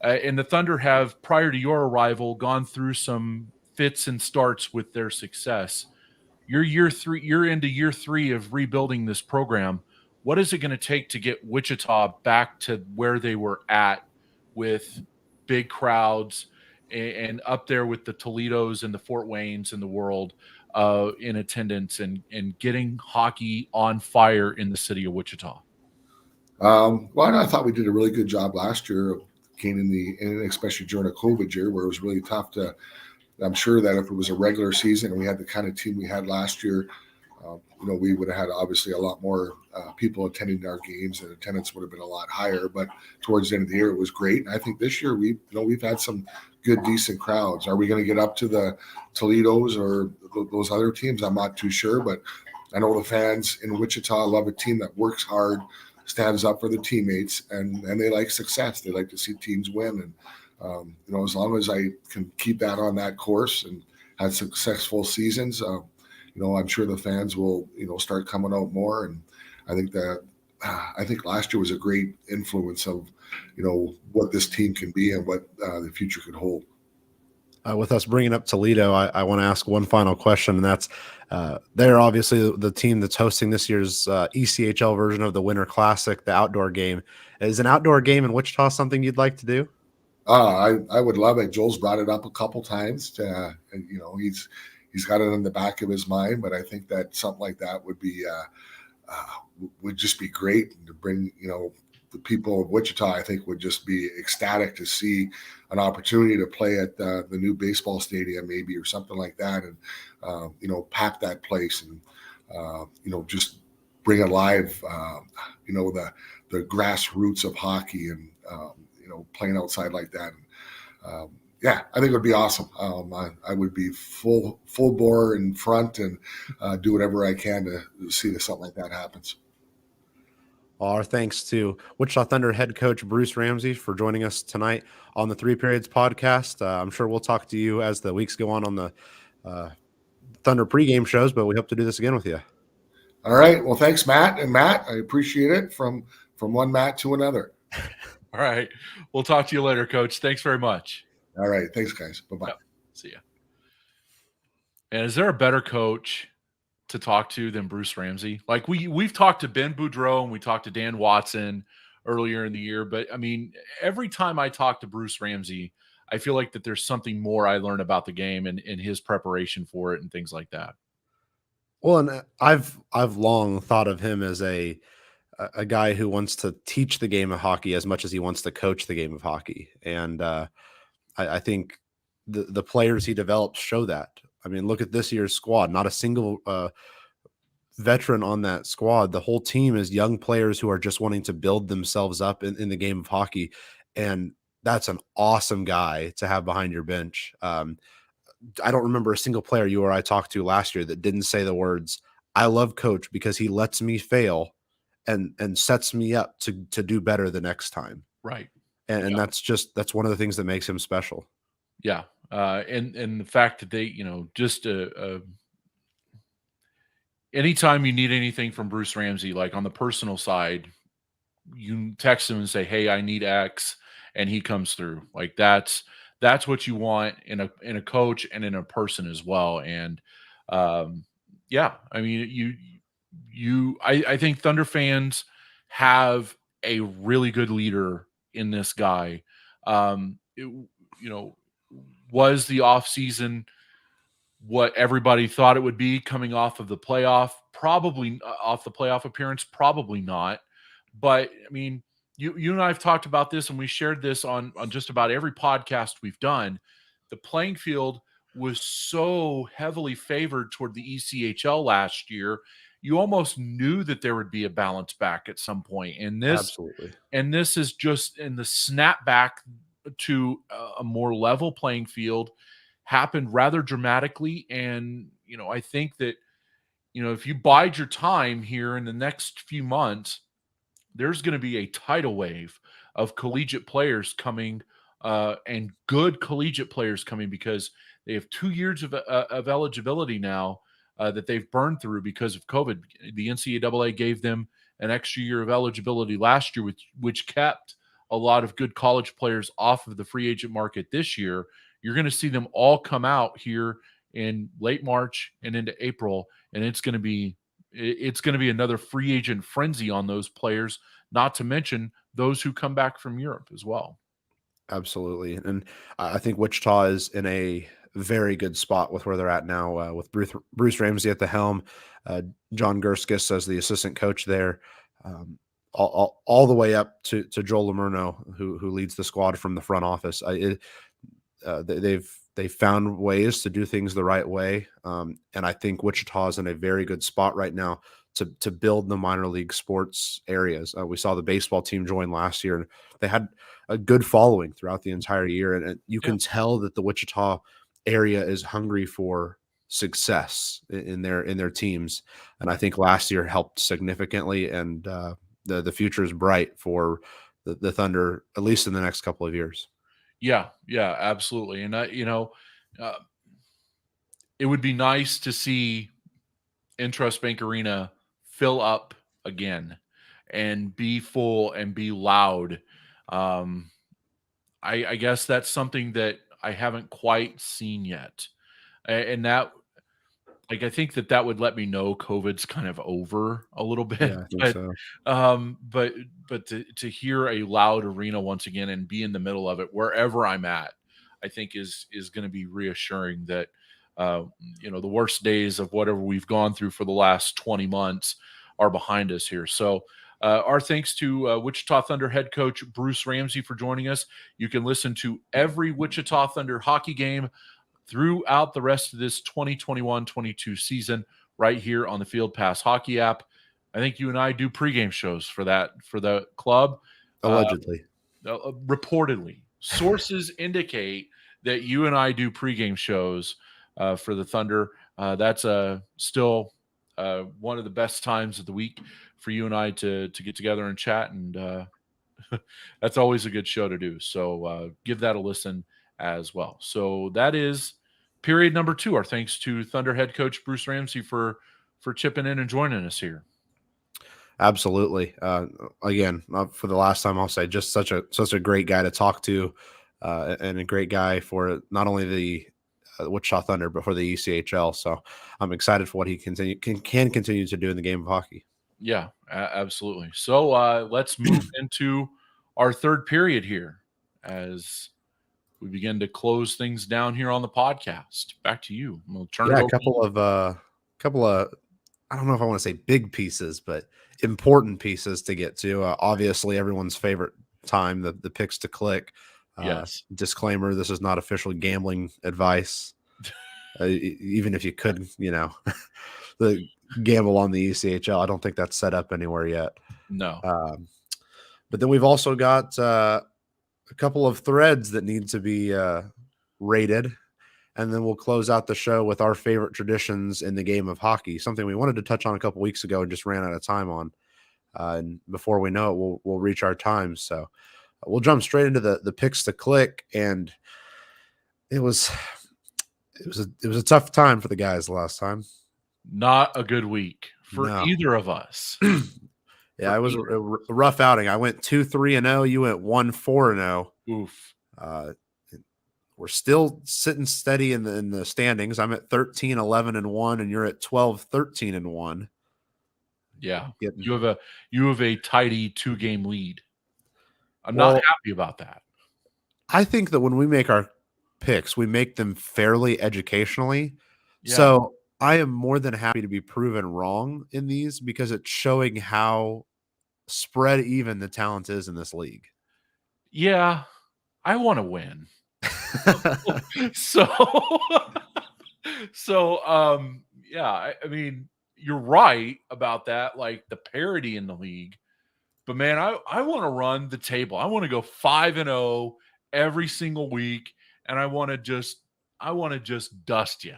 And the Thunder have, prior to your arrival, gone through some fits and starts with their success. You're into year 3 of rebuilding this program. What is it going to take to get Wichita back to where they were at, with big crowds and up there with the Toledos and the Fort Waynes in the world in attendance, and getting hockey on fire in the city of Wichita? Well, I thought we did a really good job last year of gaining especially during a COVID year where it was really tough to. I'm sure that if it was a regular season and we had the kind of team we had last year, we would have had obviously a lot more people attending our games, and attendance would have been a lot higher. But towards the end of the year, it was great. And I think this year we've had some good, decent crowds. Are we going to get up to the Toledos or those other teams? I'm not too sure, but I know the fans in Wichita love a team that works hard, stands up for the teammates, and they like success. They like to see teams win. And as long as I can keep that on that course and have successful seasons, I'm sure the fans will, start coming out more. And I think last year was a great influence of, what this team can be and what the future could hold. With us bringing up Toledo, I want to ask one final question, and that's they're obviously the team that's hosting this year's ECHL version of the Winter Classic, the outdoor game. Is an outdoor game in Wichita something you'd like to do? I would love it. Joel's brought it up a couple times. He's got it in the back of his mind, but I think that something like that would just be great to bring. The people of Wichita, I think, would just be ecstatic to see an opportunity to play at the new baseball stadium, maybe, or something like that, and pack that place and just bring alive the grassroots of hockey and playing outside like that. And, I think it would be awesome. I would be full bore in front and do whatever I can to see that something like that happens. Our thanks to Wichita Thunder head coach Bruce Ramsay for joining us tonight on the 3 Periods podcast. I'm sure we'll talk to you as the weeks go on the Thunder pregame shows, but we hope to do this again with you. All right. Well, thanks, Matt. And Matt, I appreciate it from one Matt to another. All right. We'll talk to you later, Coach. Thanks very much. All right. Thanks, guys. Bye-bye. Yep. See ya. And is there a better coach to talk to than Bruce Ramsay? Like we've talked to Ben Boudreau and we talked to Dan Watson earlier in the year, but I mean, every time I talk to Bruce Ramsay, I feel like that there's something more I learn about the game and his preparation for it and things like that. Well, and I've long thought of him as a guy who wants to teach the game of hockey as much as he wants to coach the game of hockey. And I think the players he develops show that. I mean, look at this year's squad. Not a single veteran on that squad. The whole team is young players who are just wanting to build themselves up in the game of hockey. And that's an awesome guy to have behind your bench. I don't remember a single player you or I talked to last year that didn't say the words, "I love Coach because he lets me fail and sets me up to do better the next time." Right. And that's one of the things that makes him special. Yeah. And the fact that they, just anytime you need anything from Bruce Ramsay, like on the personal side, you text him and say, "Hey, I need X," and he comes through. Like that's what you want in a coach and in a person as well. And I mean, I think Thunder fans have a really good leader in this guy. Was the offseason what everybody thought it would be coming off of the playoff, probably off the playoff appearance, probably not. But I mean, you and I have talked about this, and we shared this on just about every podcast we've done. The playing field was so heavily favored toward the ECHL last year. You almost knew that there would be a bounce back at some point, Absolutely. and this is just in the snapback to a more level playing field happened rather dramatically. And I think that if you bide your time here in the next few months, there's going to be a tidal wave of collegiate players coming, and good collegiate players coming, because they have 2 years of eligibility now that they've burned through because of COVID. The NCAA gave them an extra year of eligibility last year, which kept a lot of good college players off of the free agent market this year. You're going to see them all come out here in late March and into April, and it's going to be another free agent frenzy on those players, not to mention those who come back from Europe as well. Absolutely. And I think Wichita is in a very good spot with where they're at now, with Bruce Ramsay at the helm, John Gerskis as the assistant coach there, all the way up to Joel Lamurno, who leads the squad from the front office. They've found ways to do things the right way, and I think Wichita is in a very good spot right now to build the minor league sports areas. We saw the baseball team join last year, and they had a good following throughout the entire year, and you can tell that the Wichita area is hungry for success in their teams. And I think last year helped significantly, and the future is bright for the Thunder, at least in the next couple of years. Yeah, absolutely. And it would be nice to see Intrust Bank Arena fill up again and be full and be loud. I guess that's something that I haven't quite seen yet. And that, I think that would let me know COVID's kind of over a little bit. Yeah, I think but to hear a loud arena once again and be in the middle of it, wherever I'm at, I think is going to be reassuring that the worst days of whatever we've gone through for the last 20 months are behind us here. So our thanks to Wichita Thunder head coach Bruce Ramsay for joining us. You can listen to every Wichita Thunder hockey game throughout the rest of this 2021-22 season right here on the Field Pass Hockey app. I think you and I do pregame shows for the club. Allegedly. Reportedly. Sources indicate that you and I do pregame shows for the Thunder. That's still one of the best times of the week for you and I to get together and chat, and that's always a good show to do. So give that a listen as well. So that is period number 2. Our thanks to Thunder head coach Bruce Ramsay for chipping in and joining us here. Absolutely. Again, for the last time, I'll say just such a great guy to talk to, and a great guy for not only the Wichita Thunder, but for the ECHL. So I'm excited for what he can continue to do in the game of hockey. Yeah, absolutely. So let's move into our third period here as we begin to close things down here on the podcast. Back to you. We'll turn it over. A couple of, I don't know if I want to say big pieces, but important pieces to get to. Obviously, everyone's favorite time, the picks to click. Yes. Disclaimer: this is not official gambling advice. Even if you could, the gamble on the ECHL, I don't think that's set up anywhere yet. No. But then we've also got a couple of threads that need to be rated, and then we'll close out the show with our favorite traditions in the game of hockey, something we wanted to touch on a couple weeks ago and just ran out of time on. And before we know it, we'll reach our time. So we'll jump straight into the picks to click, and it was a tough time for the guys last time. Not a good week for either of us. Yeah, it was a rough outing. I went 2-3-0. You went 1-4-0. Oof. We're still sitting steady in the standings. I'm at 13-11-1, and you're at 12-13-1. Yeah, you have a tidy 2-game lead. I'm not happy about that. I think that when we make our picks, we make them fairly educationally, Yeah. So I am more than happy to be proven wrong in these because it's showing how spread even the talent is in this league. Yeah, I want to win. So, yeah, I mean, you're right about that, like the parity in the league. But man, I want to run the table. I want to go 5-0 every single week, and I want to just dust you.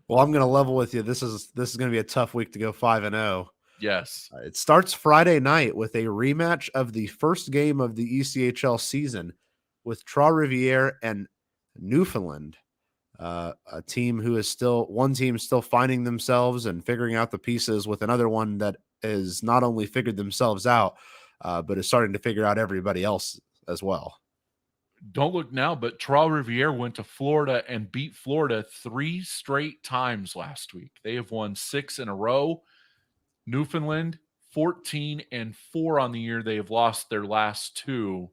Well, I'm going to level with you. This is going to be a tough week to go 5-0. Yes. It starts Friday night with a rematch of the first game of the ECHL season with Trois-Rivières and Newfoundland. A team who is one team still finding themselves and figuring out the pieces, with another one that is not only figured themselves out, but is starting to figure out everybody else as well. Don't look now, but Trois-Rivières went to Florida and beat Florida 3 straight times last week. They have won 6 in a row. Newfoundland 14-4 on the year. They have lost their last 2.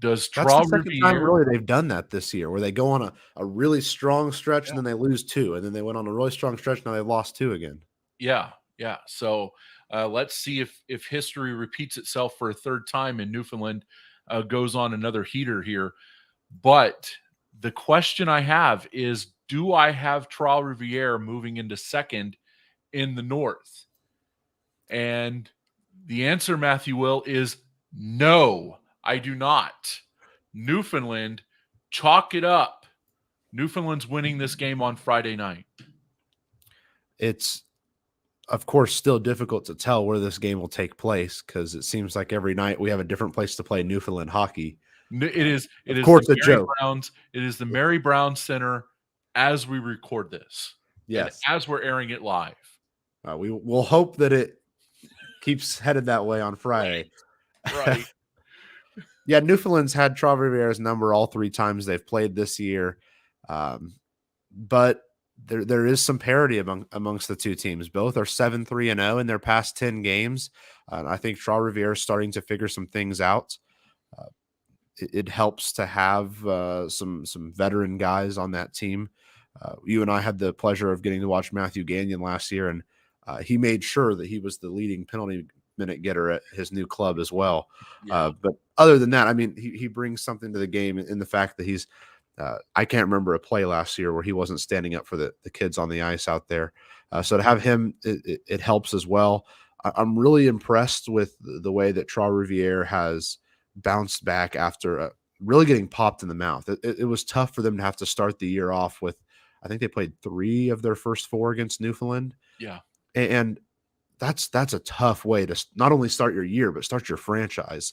Does That's the second time Trois-Rivières really they've done that this year, where they go on a really strong stretch and then they lose 2, and then they went on a really strong stretch. Now they've lost 2 again. Yeah. So let's see if history repeats itself for a third time and Newfoundland goes on another heater here. But the question I have is, do I have Trois-Rivières moving into second in the North? And the answer, Matthew Will, is no, I do not. Newfoundland, chalk it up. Newfoundland's winning this game on Friday night. It's, of course, still difficult to tell where this game will take place because it seems like every night we have a different place to play Newfoundland hockey. It is of course, the a Mary joke. Browns. It is the Mary Brown Center as we record this. Yes. And as we're airing it live. We will hope that it keeps headed that way on Friday. Right. Yeah, Newfoundland's had Trois-Rivières' number all 3 times they've played this year. But there is some parity amongst the 2 teams. Both are 7-3-0 in their past 10 games. I think Trois-Rivières is starting to figure some things out. It helps to have some veteran guys on that team. You and I had the pleasure of getting to watch Matthew Gagnon last year, and he made sure that he was the leading penalty minute getter at his new club as well. Yeah. But other than that, I mean, he brings something to the game in the fact that he's I can't remember a play last year where he wasn't standing up for the kids on the ice out there. So to have him, it helps as well. I'm really impressed with the way that Trois-Rivières has bounced back after really getting popped in the mouth. It was tough for them to have to start the year off with, I think they played 3 of their first 4 against Newfoundland. Yeah. And that's a tough way to not only start your year, but start your franchise.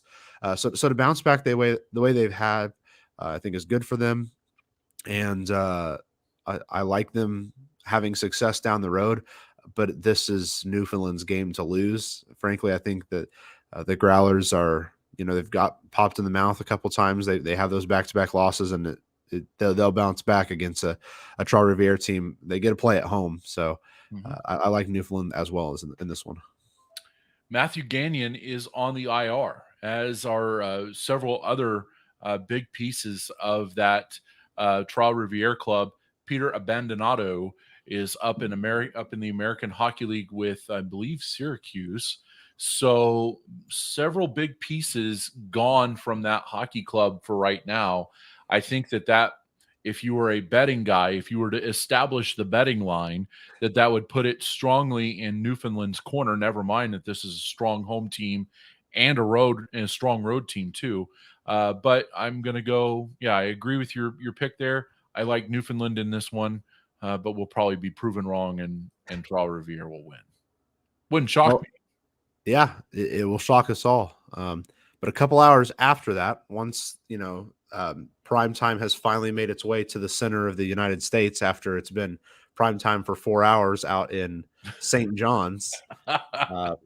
So to bounce back the way they've had, I think is good for them. And I like them having success down the road, but this is Newfoundland's game to lose. Frankly, I think that the Growlers are, they've got popped in the mouth a couple times. They have those back-to-back losses, and they'll bounce back against a Trois-Rivières team. They get to play at home. So I like Newfoundland as well as in this one. Matthew Gagnon is on the IR, as are several other big pieces of that Trois-Rivières club. Peter Abbandonato is up in the American Hockey League with, I believe, Syracuse. So several big pieces gone from that hockey club for right now. I think that if you were a betting guy, if you were to establish the betting line, that would put it strongly in Newfoundland's corner. Never mind that this is a strong home team and a strong road team too. But I'm going to go, I agree with your pick there. I like Newfoundland in this one, but we'll probably be proven wrong and Trois-Rivières will win. Wouldn't shock me. Yeah, it will shock us all. But a couple hours after that, once, prime time has finally made its way to the center of the United States after it's been prime time for 4 hours out in St. John's.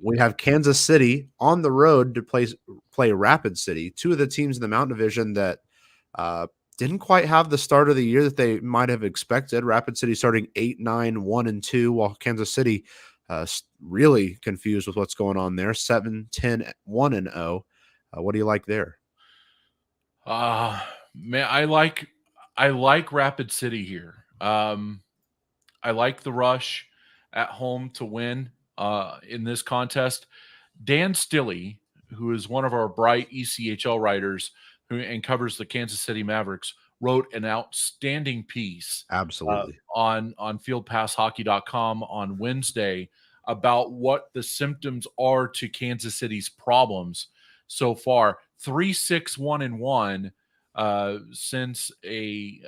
We have Kansas City on the road to play Rapid City, 2 of the teams in the Mountain Division that didn't quite have the start of the year that they might have expected. Rapid City starting 8-9, 1-2, while Kansas City really confused with what's going on there. 7-10, 1-0. What do you like there? Man, I like Rapid City here. I like the Rush at home to win in this contest. Dan Stilley, who is one of our bright ECHL writers and covers the Kansas City Mavericks, wrote an outstanding piece Absolutely. on fieldpasshockey.com on Wednesday about what the symptoms are to Kansas City's problems so far. 3-6-1-1 since a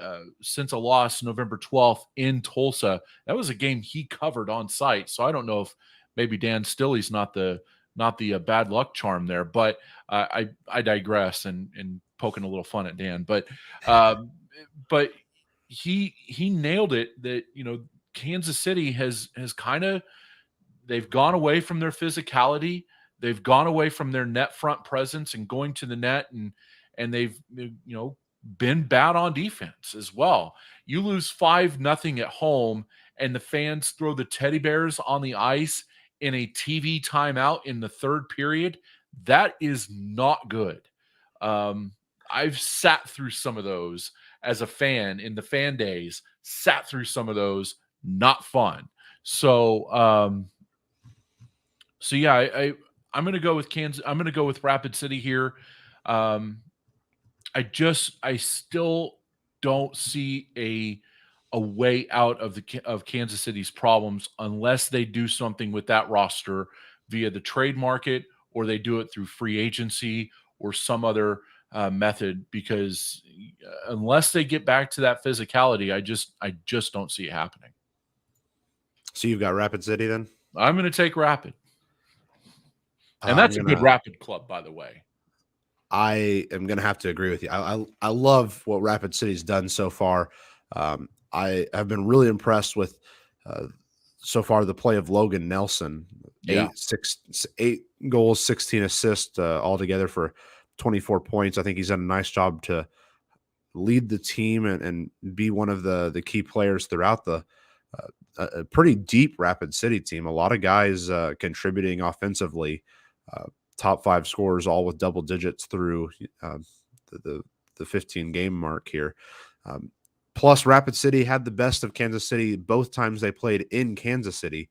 loss November 12th in Tulsa. That was a game he covered on site. So I don't know if maybe Dan Stilley's not the bad luck charm there, but I digress and poking a little fun at Dan. But he nailed it that Kansas City has kind of, they've gone away from their physicality. They've gone away from their net front presence and going to the net, and they've been bad on defense as well. You lose 5-0 at home, and the fans throw the teddy bears on the ice in a TV timeout in the third period. That is not good. I've sat through some of those as a fan in the fan days. Sat through some of those, not fun. So yeah, I'm going to go with Kansas. I'm going to go with Rapid City here. I still don't see a way out of Kansas City's problems unless they do something with that roster via the trade market, or they do it through free agency or some other method. Because unless they get back to that physicality, I just don't see it happening. So you've got Rapid City then? I'm going to take Rapid. And that's a good Rapid club, by the way. I am going to have to agree with you. I love what Rapid City's done so far. I have been really impressed with so far the play of Logan Nelson. Yeah. 8 goals, 16 assists altogether for 24 points. I think he's done a nice job to lead the team and be one of the key players throughout a pretty deep Rapid City team. A lot of guys contributing offensively. Top 5 scorers, all with double digits through the 15 game mark here. Plus, Rapid City had the best of Kansas City both times they played in Kansas City.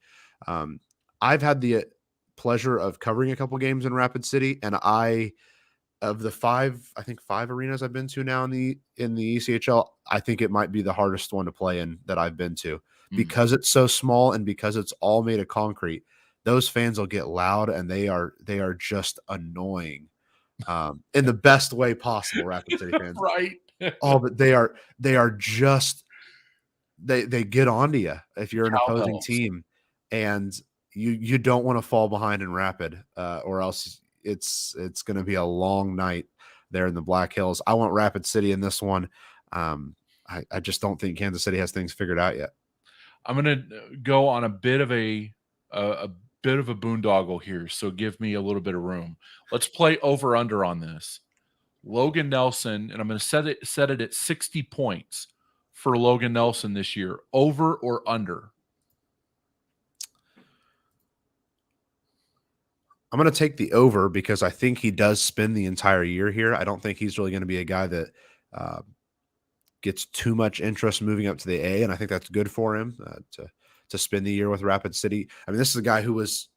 I've had the pleasure of covering a couple games in Rapid City, and of the 5 arenas I've been to now in the ECHL, I think it might be the hardest one to play in that I've been to because it's so small and because it's all made of concrete. Those fans will get loud, and they are just annoying in the best way possible. Rapid City fans, right? But they are just they get onto you if you're an opposing team, and you don't want to fall behind in Rapid, or else it's going to be a long night there in the Black Hills. I want Rapid City in this one. I just don't think Kansas City has things figured out yet. I'm going to go on a bit of a boondoggle here, so give me a little bit of room. Let's play over under on this. Logan Nelson, and I'm going to set it at 60 points for Logan Nelson this year. Over or under? I'm going to take the over because I think he does spend the entire year here. I don't think he's really going to be a guy that gets too much interest moving up to the A, and I think that's good for him to spend the year with Rapid City. I mean, this is a guy who was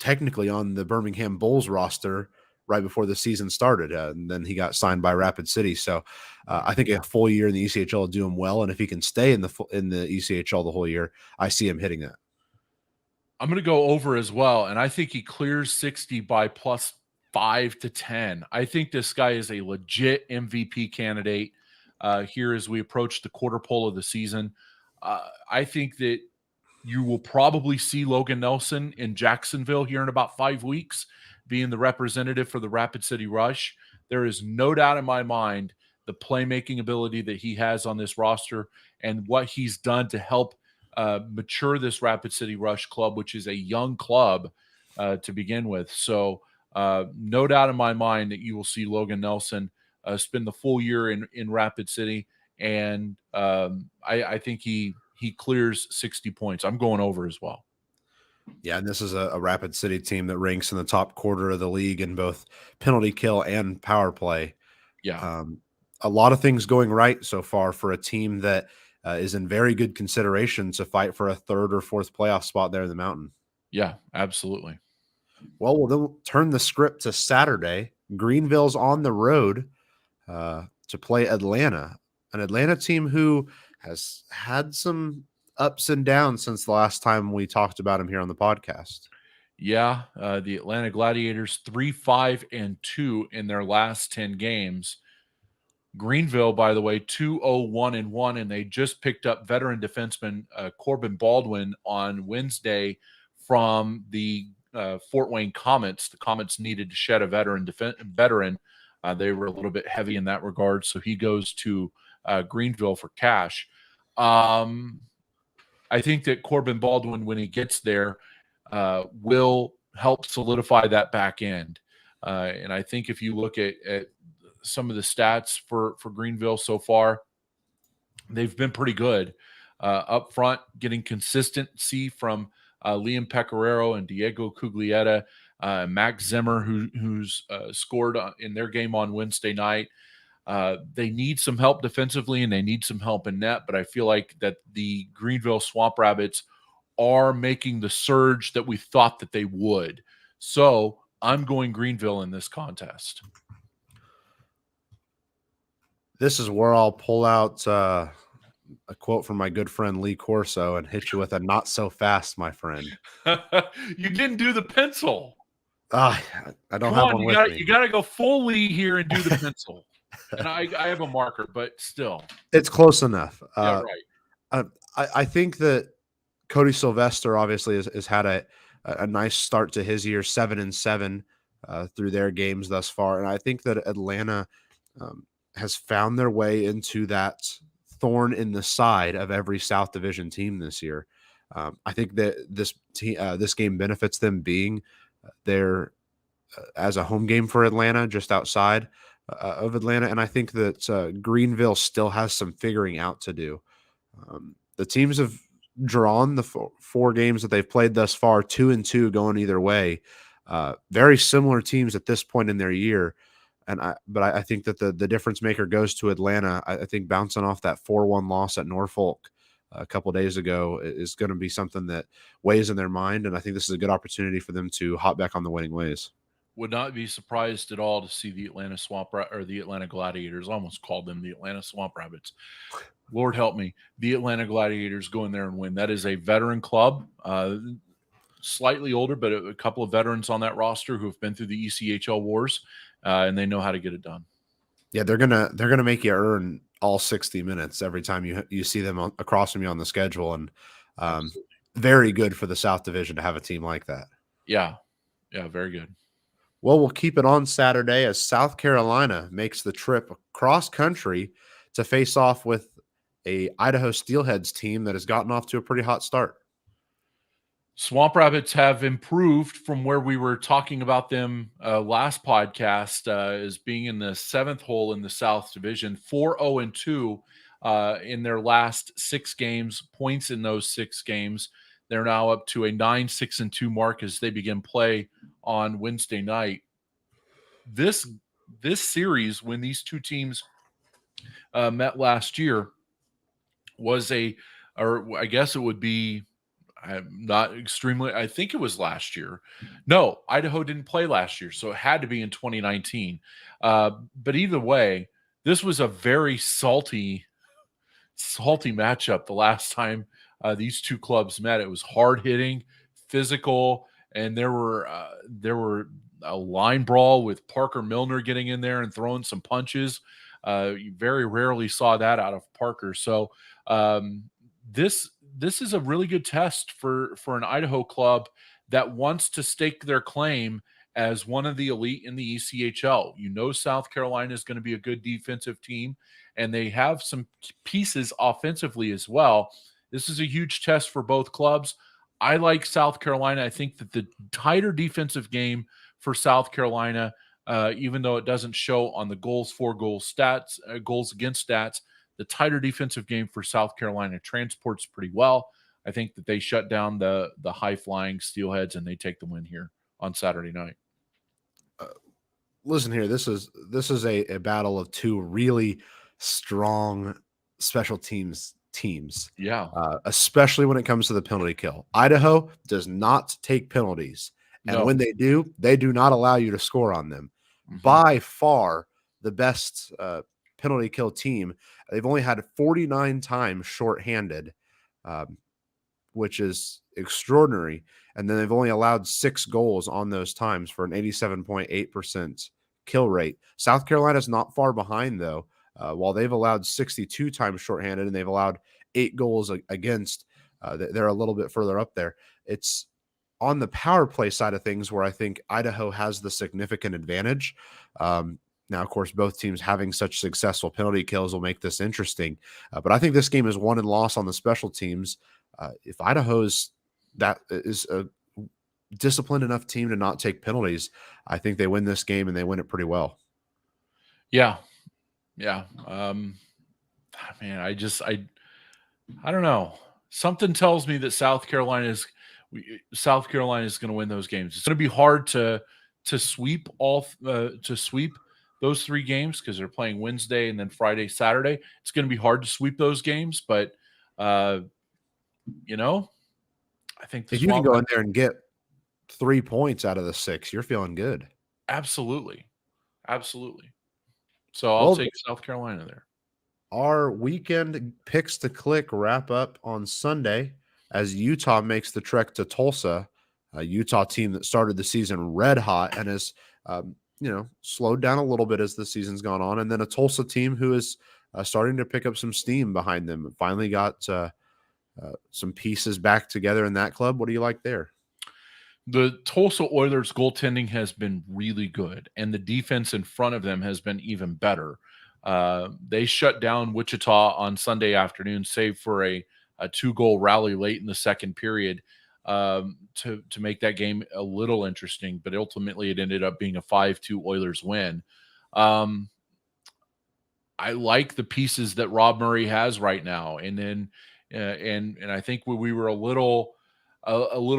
technically on the Birmingham Bulls roster right before the season started, and then he got signed by Rapid City. So I think a full year in the ECHL will do him well, and if he can stay in the ECHL the whole year, I see him hitting that. I'm going to go over as well, and I think he clears 60 by plus 5 to 10. I think this guy is a legit MVP candidate here as we approach the quarter pole of the season. I think that you will probably see Logan Nelson in Jacksonville here in about 5 weeks, being the representative for the Rapid City Rush. There is no doubt in my mind the playmaking ability that he has on this roster and what he's done to help mature this Rapid City Rush club, which is a young club to begin with. So no doubt in my mind that you will see Logan Nelson spend the full year in Rapid City. And I think he clears 60 points. I'm going over as well. Yeah, and this is a Rapid City team that ranks in the top quarter of the league in both penalty kill and power play. Yeah. A lot of things going right so far for a team that is in very good consideration to fight for a third or fourth playoff spot there in the Mountain. Yeah, absolutely. Well, we'll then turn the script to Saturday. Greenville's on the road to play Atlanta, an Atlanta team who has had some ups and downs since the last time we talked about him here on the podcast. Yeah, the Atlanta Gladiators 3-5-2 in their last 10 games. Greenville, by the way, 2-0-1-1, and they just picked up veteran defenseman Corbin Baldwin on Wednesday from the Fort Wayne Comets. The Comets needed to shed a veteran. They were a little bit heavy in that regard, so he goes to Greenville for cash. I think that Corbin Baldwin, when he gets there, will help solidify that back end. And I think if you look at some of the stats for Greenville so far, they've been pretty good. Up front, getting consistency from Liam Pecoraro and Diego Cuglietta, Max Zimmer, who's scored in their game on Wednesday night. They need some help defensively and they need some help in net, but I feel like that the Greenville Swamp Rabbits are making the surge that we thought that they would. So I'm going Greenville in this contest. This is where I'll pull out a quote from my good friend Lee Corso and hit you with a not so fast, my friend. You didn't do the pencil. I don't Come have on, one with me. You got to go full Lee here and do the pencil. And I have a marker, but still. It's close enough. Yeah, right. I think that Cody Sylvester obviously has had a nice start to his year, 7-7 through their games thus far. And I think that Atlanta has found their way into that thorn in the side of every South Division team this year. I think that this game benefits them being there as a home game for Atlanta, just outside of Atlanta. And I think that Greenville still has some figuring out to do. The teams have drawn the four games that they've played thus far, 2-2 going either way. Very similar teams at this point in their year. But I think that the difference maker goes to Atlanta. I think bouncing off that 4-1 loss at Norfolk a couple of days ago is going to be something that weighs in their mind. And I think this is a good opportunity for them to hop back on the winning ways. Would not be surprised at all to see the Atlanta the Atlanta Gladiators. I almost called them the Atlanta Swamp Rabbits. Lord help me. The Atlanta Gladiators go in there and win. That is a veteran club, slightly older, but a couple of veterans on that roster who have been through the ECHL wars, and they know how to get it done. Yeah, they're gonna make you earn all 60 minutes every time you see them across from you on the schedule, and very good for the South Division to have a team like that. Yeah, very good. Well, we'll keep it on Saturday as South Carolina makes the trip across country to face off with a Idaho Steelheads team that has gotten off to a pretty hot start. Swamp Rabbits have improved from where we were talking about them last podcast as being in the seventh hole in the South Division, 4-0-2 in their last 6 games, points in those 6 games. They're now up to a 9-6-2 mark as they begin play on Wednesday night. This series, when these two teams met last year, was I guess it would be, I'm not extremely, I think it was last year. No, Idaho didn't play last year, so it had to be in 2019. But either way, this was a very salty matchup the last time these two clubs met. It was hard hitting, physical, and there were a line brawl with Parker Milner getting in there and throwing some punches. You very rarely saw that out of Parker. So this is a really good test for an Idaho club that wants to stake their claim as one of the elite in the ECHL. You know, South Carolina is going to be a good defensive team, and they have some pieces offensively as well. This is a huge test for both clubs. I like South Carolina. I think that the tighter defensive game for South Carolina, even though it doesn't show on the goals against stats, the tighter defensive game for South Carolina transports pretty well. I think that they shut down the high-flying Steelheads, and they take the win here on Saturday night. Listen here, this is a battle of two really strong special teams teams, Yeah. especially when it comes to the penalty kill. Idaho does not take penalties. And No. when they do not allow you to score on them. Mhm. By far the best penalty kill team. They've only had 49 times shorthanded, which is extraordinary. And then they've only allowed 6 goals on those times for an 87.8% kill rate. South Carolina's not far behind, though. While they've allowed 62 times shorthanded and they've allowed 8 goals against, they're a little bit further up there. It's on the power play side of things where I think Idaho has the significant advantage. Now, of course, both teams having such successful penalty kills will make this interesting. But I think this game is won and lost on the special teams. If that is a disciplined enough team to not take penalties, I think they win this game and they win it pretty well. Yeah. Yeah. Man, I don't know. Something tells me that South Carolina is going to win those games. It's going to be hard to sweep those 3 games because they're playing Wednesday and then Friday, Saturday. It's going to be hard to sweep those games, but I think if you can go in there and get 3 points out of the 6, you're feeling good. Absolutely. So I'll take South Carolina there. Our weekend picks to click wrap up on Sunday as Utah makes the trek to Tulsa, a Utah team that started the season red hot and has, slowed down a little bit as the season's gone on. And then a Tulsa team who is starting to pick up some steam behind them. Finally got some pieces back together in that club. What do you like there? The Tulsa Oilers goaltending has been really good, and the defense in front of them has been even better. They shut down Wichita on Sunday afternoon, save for a 2-goal rally late in the second period to make that game a little interesting, but ultimately it ended up being a 5-2 Oilers win. I like the pieces that Rob Murray has right now, and then and I think we were a little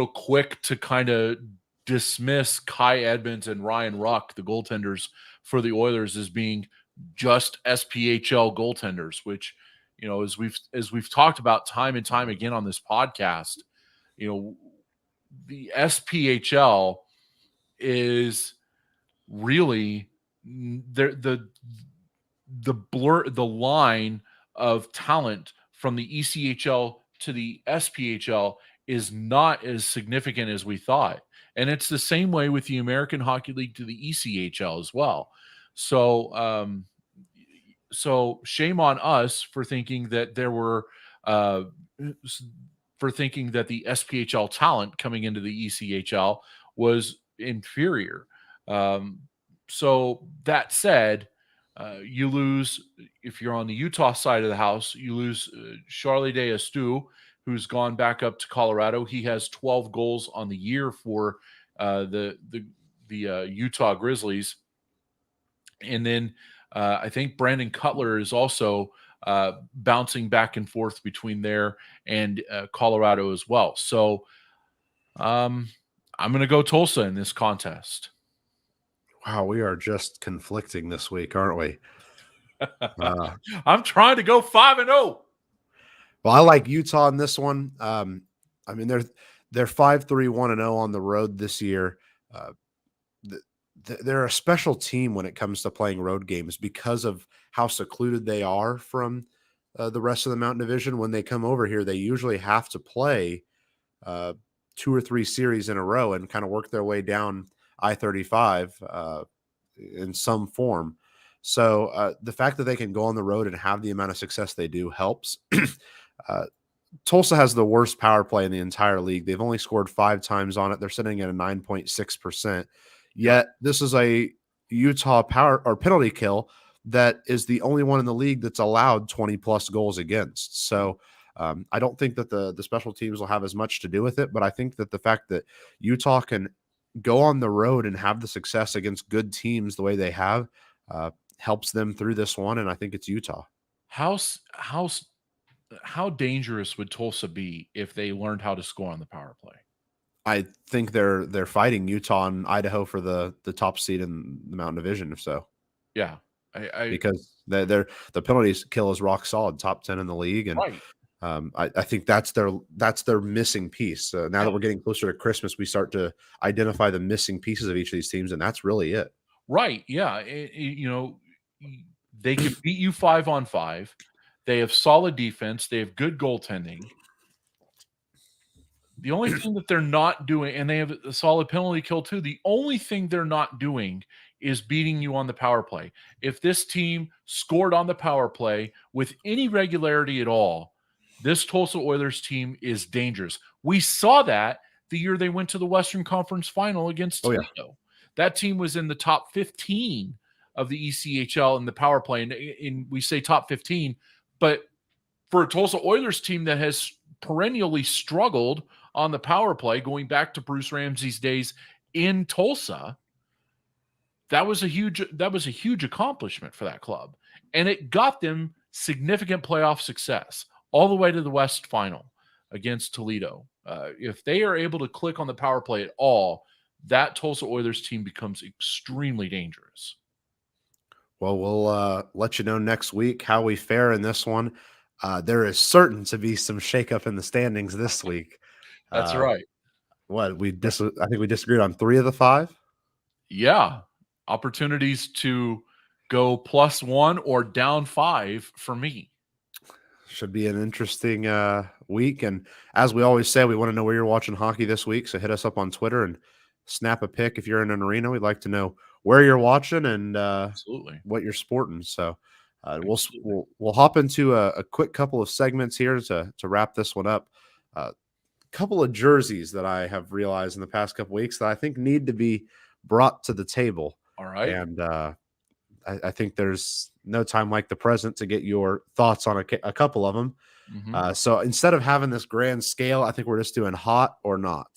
quick to kind of dismiss Kai Edmonds and Ryan Ruck, the goaltenders for the Oilers, as being just SPHL goaltenders, which, as we've talked about time and time again on this podcast, the SPHL is really the line of talent from the ECHL to the SPHL is not as significant as we thought. And it's the same way with the American Hockey League to the ECHL as well. So, so shame on us for thinking that for thinking that the SPHL talent coming into the ECHL was inferior. So that said, you lose, if you're on the Utah side of the house, you lose Charlie D'Astu, who's gone back up to Colorado. He has 12 goals on the year for the Utah Grizzlies. And then I think Brandon Cutler is also bouncing back and forth between there and Colorado as well. So I'm going to go Tulsa in this contest. Wow, we are just conflicting this week, aren't we? I'm trying to go 5-0. Well, I like Utah in this one. I mean, they're 5-3-1-0 on the road this year. They're a special team when it comes to playing road games because of how secluded they are from the rest of the Mountain Division. When they come over here, they usually have to play 2 or 3 series in a row and kind of work their way down I-35 in some form. So the fact that they can go on the road and have the amount of success they do helps. Tulsa has the worst power play in the entire league. They've only scored 5 times on it. They're sitting at a 9.6%. Yet this is a Utah power or penalty kill that is the only one in the league that's allowed 20 plus goals against. So I don't think that the special teams will have as much to do with it, but I think that the fact that Utah can go on the road and have the success against good teams the way they have helps them through this one. And I think it's Utah. How dangerous would Tulsa be if they learned how to score on the power play? I think they're fighting Utah and Idaho for the top seed in the Mountain Division, if so. Yeah. Because the penalties kill is rock solid, top 10 in the league. And right. I think that's their missing piece. Now that we're getting closer to Christmas, we start to identify the missing pieces of each of these teams, and that's really it. Right. Yeah. They can beat you 5-on-5. They have solid defense. They have good goaltending. The only thing that they're not doing, and they have a solid penalty kill too. The only thing they're not doing is beating you on the power play. If this team scored on the power play with any regularity at all, this Tulsa Oilers team is dangerous. We saw that the year they went to the Western Conference Final against Toledo. Yeah. That team was in the top 15 of the ECHL in the power play. And we say top 15, but for a Tulsa Oilers team that has perennially struggled on the power play, going back to Bruce Ramsay's days in Tulsa, that was a huge accomplishment for that club. And it got them significant playoff success all the way to the West Final against Toledo. If they are able to click on the power play at all, that Tulsa Oilers team becomes extremely dangerous. Well, we'll let you know next week how we fare in this one. There is certain to be some shakeup in the standings this week. That's right. I think we disagreed on 3 of the 5. Yeah. Opportunities to go +1 or down 5 for me. Should be an interesting week. And as we always say, we want to know where you're watching hockey this week. So hit us up on Twitter and snap a pic if you're in an arena. We'd like to know where you're watching and Absolutely. what you're sporting. So we'll hop into a quick couple of segments here to wrap this one up. Couple of jerseys that I have realized in the past couple weeks that I think need to be brought to the table. All right. And I think there's no time like the present to get your thoughts on a couple of them. Mm-hmm. So instead of having this grand scale, I think we're just doing hot or not.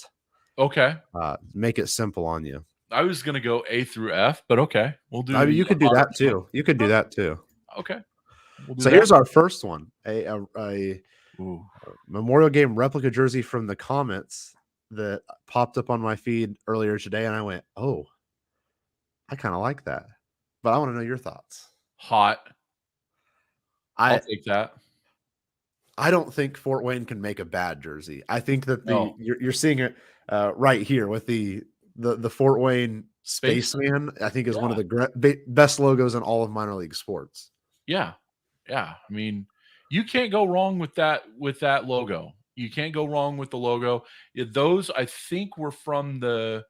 Okay. Make it simple on you. I was going to go A through F, but okay. We'll do. I mean, you could do that too. You could do that too. Okay. So here's our first one. A Memorial Game replica jersey from the Comets that popped up on my feed earlier today, and I went, "Oh, I kind of like that." But I want to know your thoughts. Hot. I'll take that. I don't think Fort Wayne can make a bad jersey. I think that you're seeing it right here with the Fort Wayne Spaceman. I think is one of the best logos in all of minor league sports. Yeah. I mean, you can't go wrong with that logo. You can't go wrong with the logo. Those I think were from the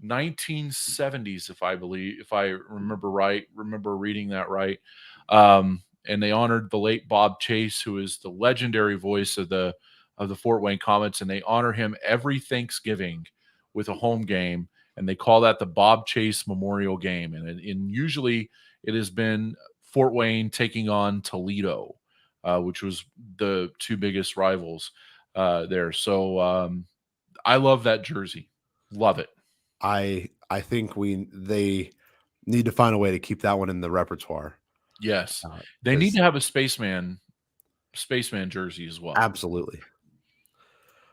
1970s, if I remember reading that right. And they honored the late Bob Chase, who is the legendary voice of the Fort Wayne Comets, and they honor him every Thanksgiving with a home game, and they call that the Bob Chase Memorial Game. And usually it has been Fort Wayne taking on Toledo, which was the 2 biggest rivals there. So I love that jersey. Love it. I think they need to find a way to keep that one in the repertoire. Yes. They need to have a spaceman jersey as well. Absolutely.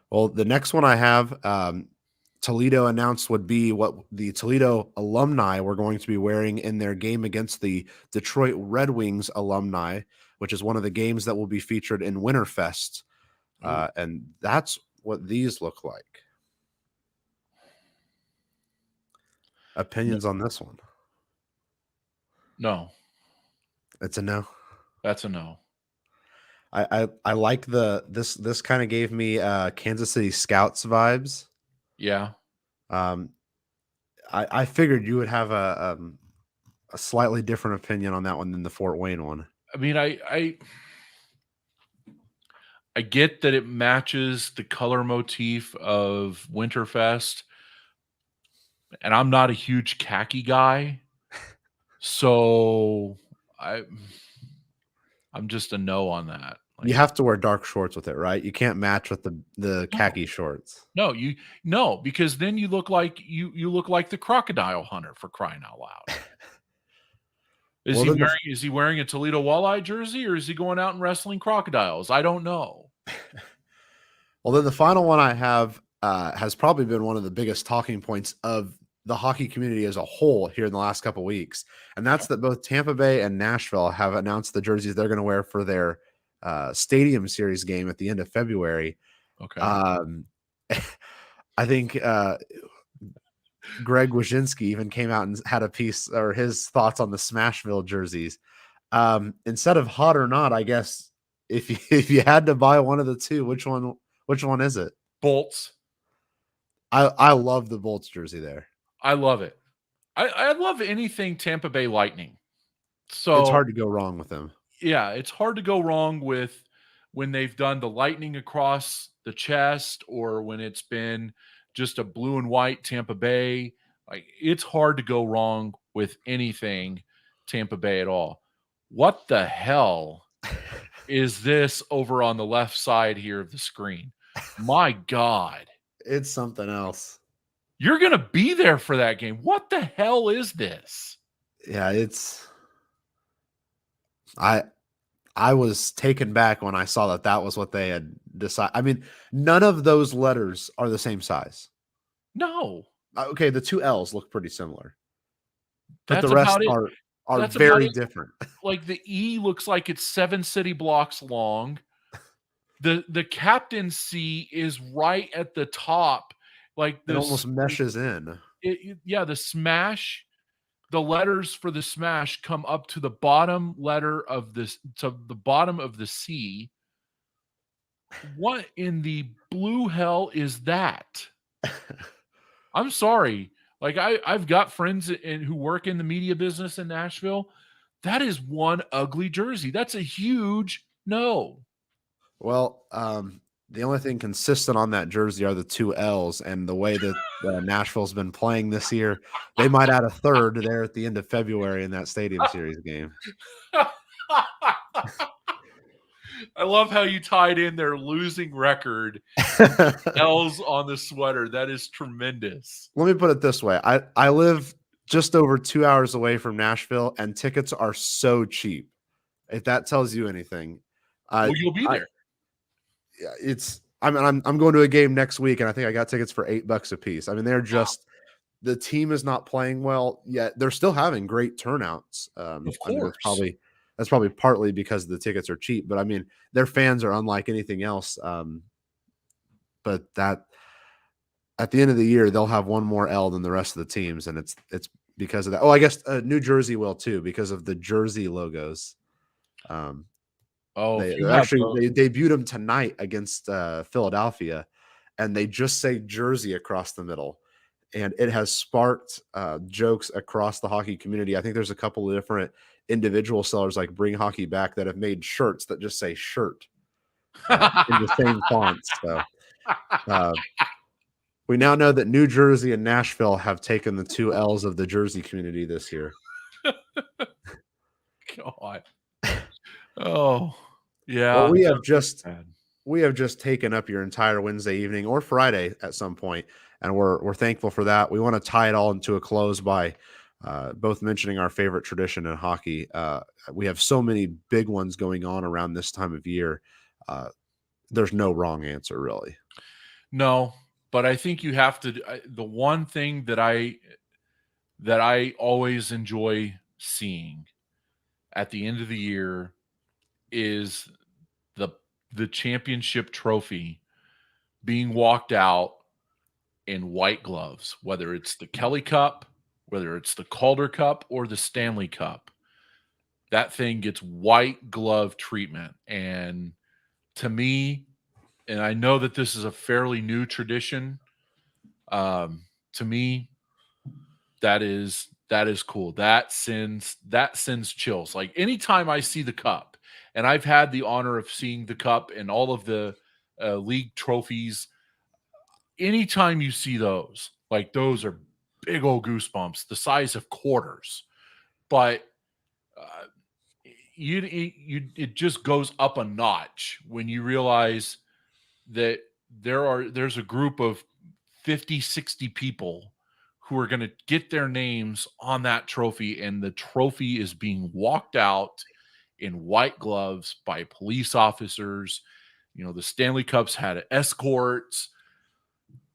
Well, the next one I have, Toledo announced would be what the Toledo alumni were going to be wearing in their game against the Detroit Red Wings alumni, which is one of the games that will be featured in Winterfest. And that's what these look like. Opinions on this one? No. It's a no. That's a no. I like this kind of gave me Kansas City Scouts vibes. Yeah. I figured you would have a slightly different opinion on that one than the Fort Wayne one. I mean, I get that it matches the color motif of Winterfest, and I'm not a huge khaki guy, so I'm just a no on that. You have to wear dark shorts with it, right? You can't match with the khaki shorts. No, because then you look like you look like the crocodile hunter, for crying out loud. Is he wearing a Toledo Walleye jersey, or is he going out and wrestling crocodiles? I don't know. Well, then the final one I have has probably been one of the biggest talking points of the hockey community as a whole here in the last couple of weeks, and that's that both Tampa Bay and Nashville have announced the jerseys they're going to wear for their Stadium Series game at the end of February. Okay. I think Greg Wyszynski even came out and had a piece or his thoughts on the Smashville jerseys. Instead of hot or not, I guess if you had to buy one of the two, which one is it? Bolts. I love the Bolts jersey there. I love it. I love anything Tampa Bay Lightning. So It's hard to go wrong with them. Yeah, it's hard to go wrong with when they've done the lightning across the chest or when it's been just a blue and white Tampa Bay. Like, it's hard to go wrong with anything Tampa Bay at all. What the hell is this over on the left side here of the screen? My God. It's something else. You're going to be there for that game. What the hell is this? Yeah, I was taken back when I saw that was what they had decided. I mean, none of those letters are the same size. No. Okay, the two L's look pretty similar, but That's the rest about it. are That's very about it. different. Like, the E looks like it's 7 city blocks long. The captain C is right at the top. Like, It almost meshes in. The smash, the letters for the smash come up to the bottom letter of this, to the bottom of the C. What in the blue hell is that? I'm sorry. Like, I've got friends who work in the media business in Nashville. That is one ugly jersey. That's a huge no. Well, the only thing consistent on that jersey are the two L's, and the way that Nashville's been playing this year, they might add a third there at the end of February in that Stadium Series game. I love how you tied in their losing record, L's on the sweater. That is tremendous. Let me put it this way. I live just over 2 hours away from Nashville, and tickets are so cheap. If that tells you anything. Well, you'll be there. I'm going to a game next week, and I think I got tickets for $8 a piece. I mean, they're just the team is not playing well yet. They're still having great turnouts. Of I mean, course. that's probably partly because the tickets are cheap, but I mean, their fans are unlike anything else. But that at the end of the year, they'll have one more L than the rest of the teams, and it's because of that. Oh, I guess New Jersey will too, because of the jersey logos. They debuted them tonight against Philadelphia, and they just say Jersey across the middle, and it has sparked jokes across the hockey community. I think there's a couple of different individual sellers like Bring Hockey Back that have made shirts that just say shirt in the same font. So we now know that New Jersey and Nashville have taken the two L's of the Jersey community this year. God. Oh, yeah. Well, we have just taken up your entire Wednesday evening or Friday at some point, and we're thankful for that. We want to tie it all into a close by both mentioning our favorite tradition in hockey. We have so many big ones going on around this time of year. There's no wrong answer, really. No, but I think you have to. The one thing that I always enjoy seeing at the end of the year is the championship trophy being walked out in white gloves, whether it's the Kelly Cup, whether it's the Calder Cup, or the Stanley Cup. That thing gets white glove treatment. And to me, and I know that this is a fairly new tradition, to me, that is cool. That sends chills. Like, anytime I see the cup, and I've had the honor of seeing the cup and all of the league trophies, anytime you see those, like, those are big old goosebumps, the size of quarters. But it just goes up a notch when you realize that there's a group of 50, 60 people who are going to get their names on that trophy, and the trophy is being walked out in white gloves by police officers. You know, the Stanley Cups had escorts.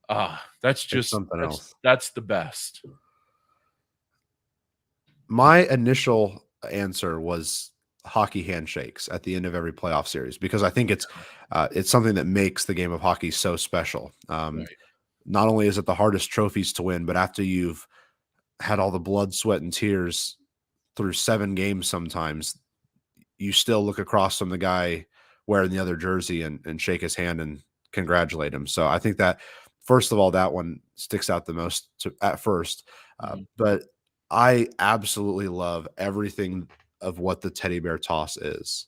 That's just something else. That's the best. My initial answer was hockey handshakes at the end of every playoff series, because I think it's something that makes the game of hockey so special. Right. Not only is it the hardest trophies to win, but after you've had all the blood, sweat, and tears through 7 games, sometimes you still look across from the guy wearing the other jersey and shake his hand and congratulate him. So I think that, first of all, that one sticks out the most at first. But I absolutely love everything of what the teddy bear toss is.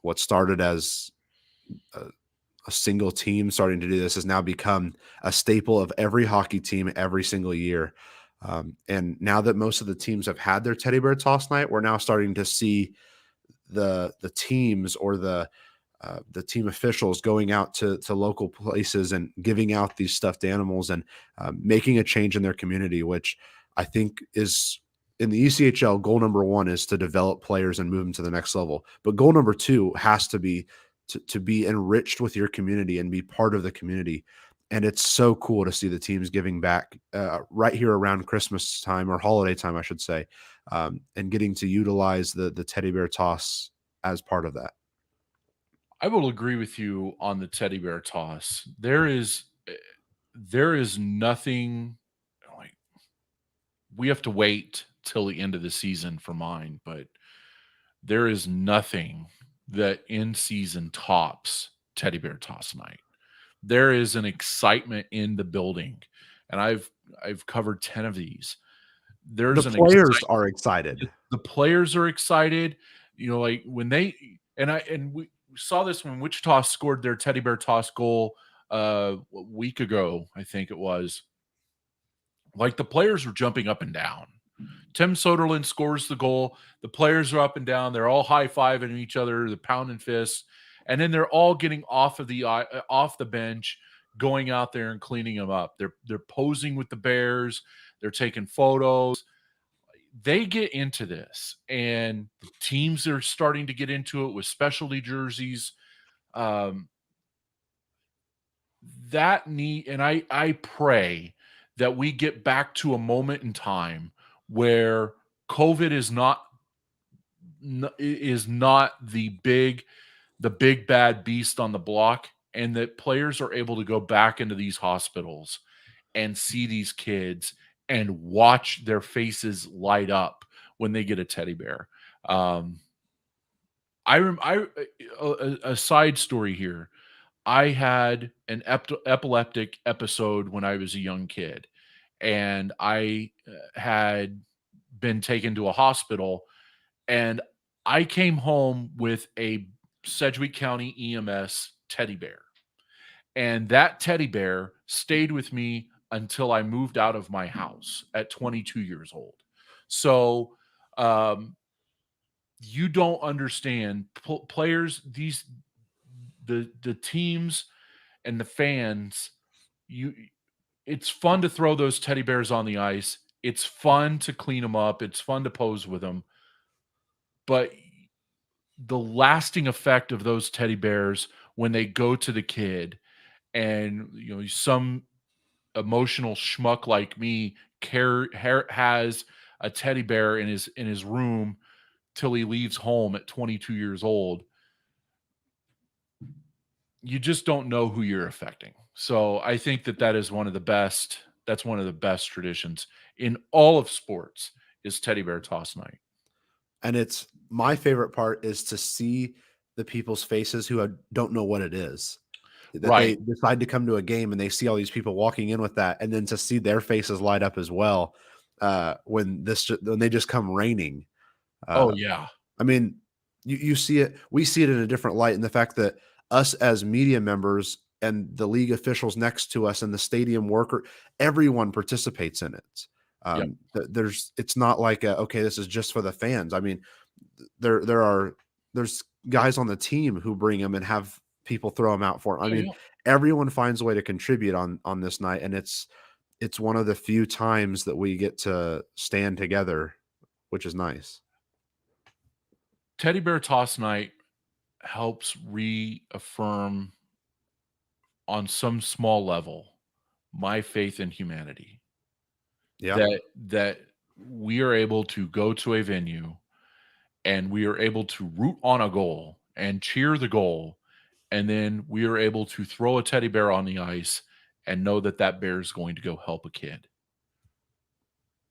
What started as a single team starting to do this has now become a staple of every hockey team every single year. And now that most of the teams have had their teddy bear toss night, we're now starting to see the teams or the team officials going out to local places and giving out these stuffed animals and making a change in their community, which I think is, in the ECHL, goal number 1 is to develop players and move them to the next level. But goal number 2 has to be to be enriched with your community and be part of the community. And it's so cool to see the teams giving back right here around Christmas time, or holiday time, I should say, and getting to utilize the teddy bear toss as part of that. I will agree with you on the teddy bear toss. There is nothing like, we have to wait till the end of the season for mine, but there is nothing that in season tops teddy bear toss night. There is an excitement in the building, and I've covered 10 of these. There's The players are excited. The players are excited. You know, like when they we saw this when Wichita scored their teddy bear toss goal a week ago, I think it was. Like, the players were jumping up and down. Tim Soderlund scores the goal. The players are up and down. They're all high-fiving each other. They're pounding fists. And then they're all getting off the bench, going out there and cleaning them up. They're posing with the Bears. They're taking photos. They get into this, and the teams are starting to get into it with specialty jerseys. And I pray that we get back to a moment in time where COVID is not the big bad beast on the block, and that players are able to go back into these hospitals and see these kids and watch their faces light up when they get a teddy bear. A side story here. I had an epileptic episode when I was a young kid, and I had been taken to a hospital, and I came home with a Sedgwick County EMS teddy bear. And that teddy bear stayed with me until I moved out of my house at 22 years old. So you don't understand. Players, the teams and the fans, it's fun to throw those teddy bears on the ice. It's fun to clean them up. It's fun to pose with them. But the lasting effect of those teddy bears when they go to the kid, and some emotional schmuck like me has a teddy bear in his room till he leaves home at 22 years old, you just don't know who you're affecting. So I think that is one of the best. That's one of the best traditions in all of sports, is teddy bear toss night. And it's my favorite part is to see the people's faces who don't know what it is. That Right. They decide to come to a game and they see all these people walking in with that, and then to see their faces light up as well when they just come raining. Oh yeah. I mean, you see it. We see it in a different light in the fact that us as media members and the league officials next to us and the stadium worker, everyone participates in it. Yep. It's not like okay, this is just for the fans. I mean, there's guys on the team who bring them and have people throw them out for them. I mean, everyone finds a way to contribute on this night, and it's one of the few times that we get to stand together, which is nice. Teddy bear toss night helps reaffirm on some small level my faith in humanity. Yeah. That we are able to go to a venue and we are able to root on a goal and cheer the goal, and then we are able to throw a teddy bear on the ice and know that that bear is going to go help a kid.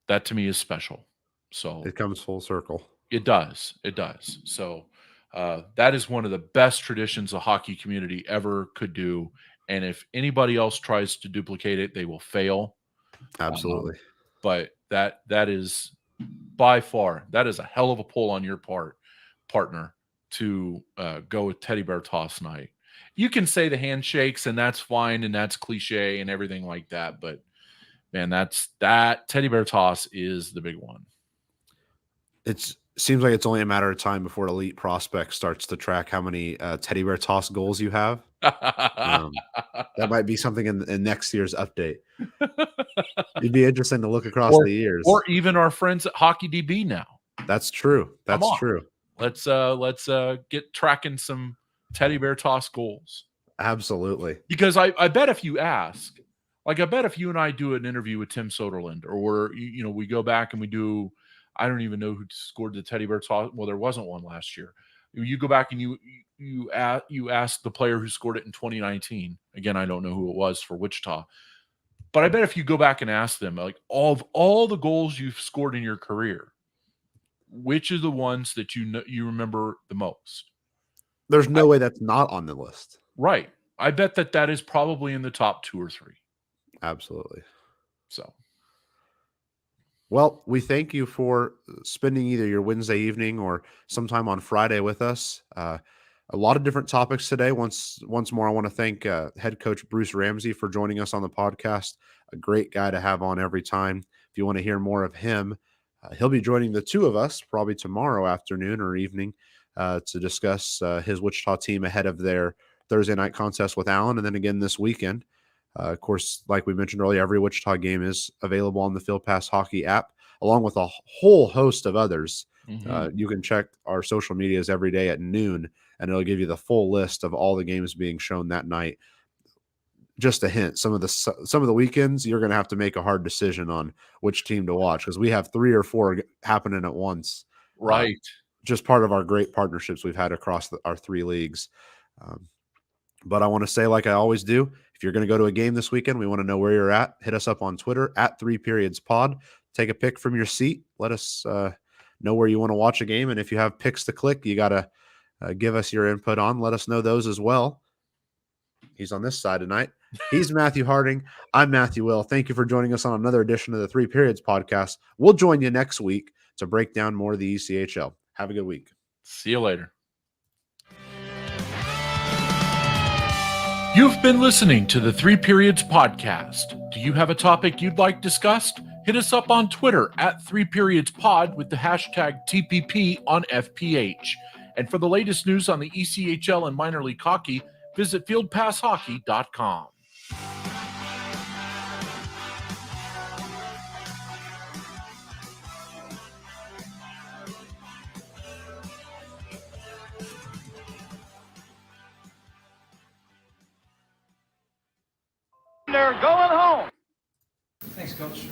That to me is special. So It comes full circle. it does. It does. So that is one of the best traditions the hockey community ever could do. And if anybody else tries to duplicate it, they will fail. Absolutely. But that is by far, that is a hell of a pull on your part, partner, to go with teddy bear toss night. You can say the handshakes, and that's fine, and that's cliche and everything like that. But man, that teddy bear toss is the big one. It seems like it's only a matter of time before Elite Prospect starts to track how many teddy bear toss goals you have. That might be something in next year's update. It'd be interesting to look across the years, or even our friends at Hockey DB now. That's true. That's true. Let's get tracking some teddy bear toss goals. Absolutely. Because I bet if you ask, like I bet if you and I do an interview with Tim Soderlund, or we go back and we do, I don't even know who scored the teddy bear toss. Well, there wasn't one last year. You go back and you ask the player who scored it in 2019. Again, I don't know who it was for Wichita. But I bet if you go back and ask them, like, of all the goals you've scored in your career, which are the ones that you remember the most? There's no way that's not on the list. Right. I bet that is probably in the top 2 or 3. Absolutely. So, well, we thank you for spending either your Wednesday evening or sometime on Friday with us. A lot of different topics today. Once more, I want to thank head coach Bruce Ramsay for joining us on the podcast. A great guy to have on every time. If you want to hear more of him, he'll be joining the two of us probably tomorrow afternoon or evening to discuss his Wichita team ahead of their Thursday night contest with Allen, and then again this weekend. Of course, like we mentioned earlier, every Wichita game is available on the Field Pass Hockey app, along with a whole host of others. mm-hmm. You can check our social medias every day at noon, and it'll give you the full list of all the games being shown that night. Just a hint, some of the weekends, you're going to have to make a hard decision on which team to watch because we have 3 or 4 happening at once. Right. Just part of our great partnerships we've had across our 3 leagues. But I want to say, like I always do, if you're going to go to a game this weekend, we want to know where you're at. Hit us up on Twitter at 3periodspod. Take a pic from your seat. Let us know where you want to watch a game. And if you have picks to click, you got to give us your input on. Let us know those as well. He's on this side tonight. He's Matthew Harding. I'm Matthew Will. Thank you for joining us on another edition of the 3 Periods podcast. We'll join you next week to break down more of the ECHL. Have a good week. See you later. You've been listening to the 3 Periods podcast. Do you have a topic you'd like discussed? Hit us up on Twitter at 3periodspod with the hashtag TPP on FPH. And for the latest news on the ECHL and minor league hockey, visit fieldpasshockey.com. They're going home. Thanks, Coach.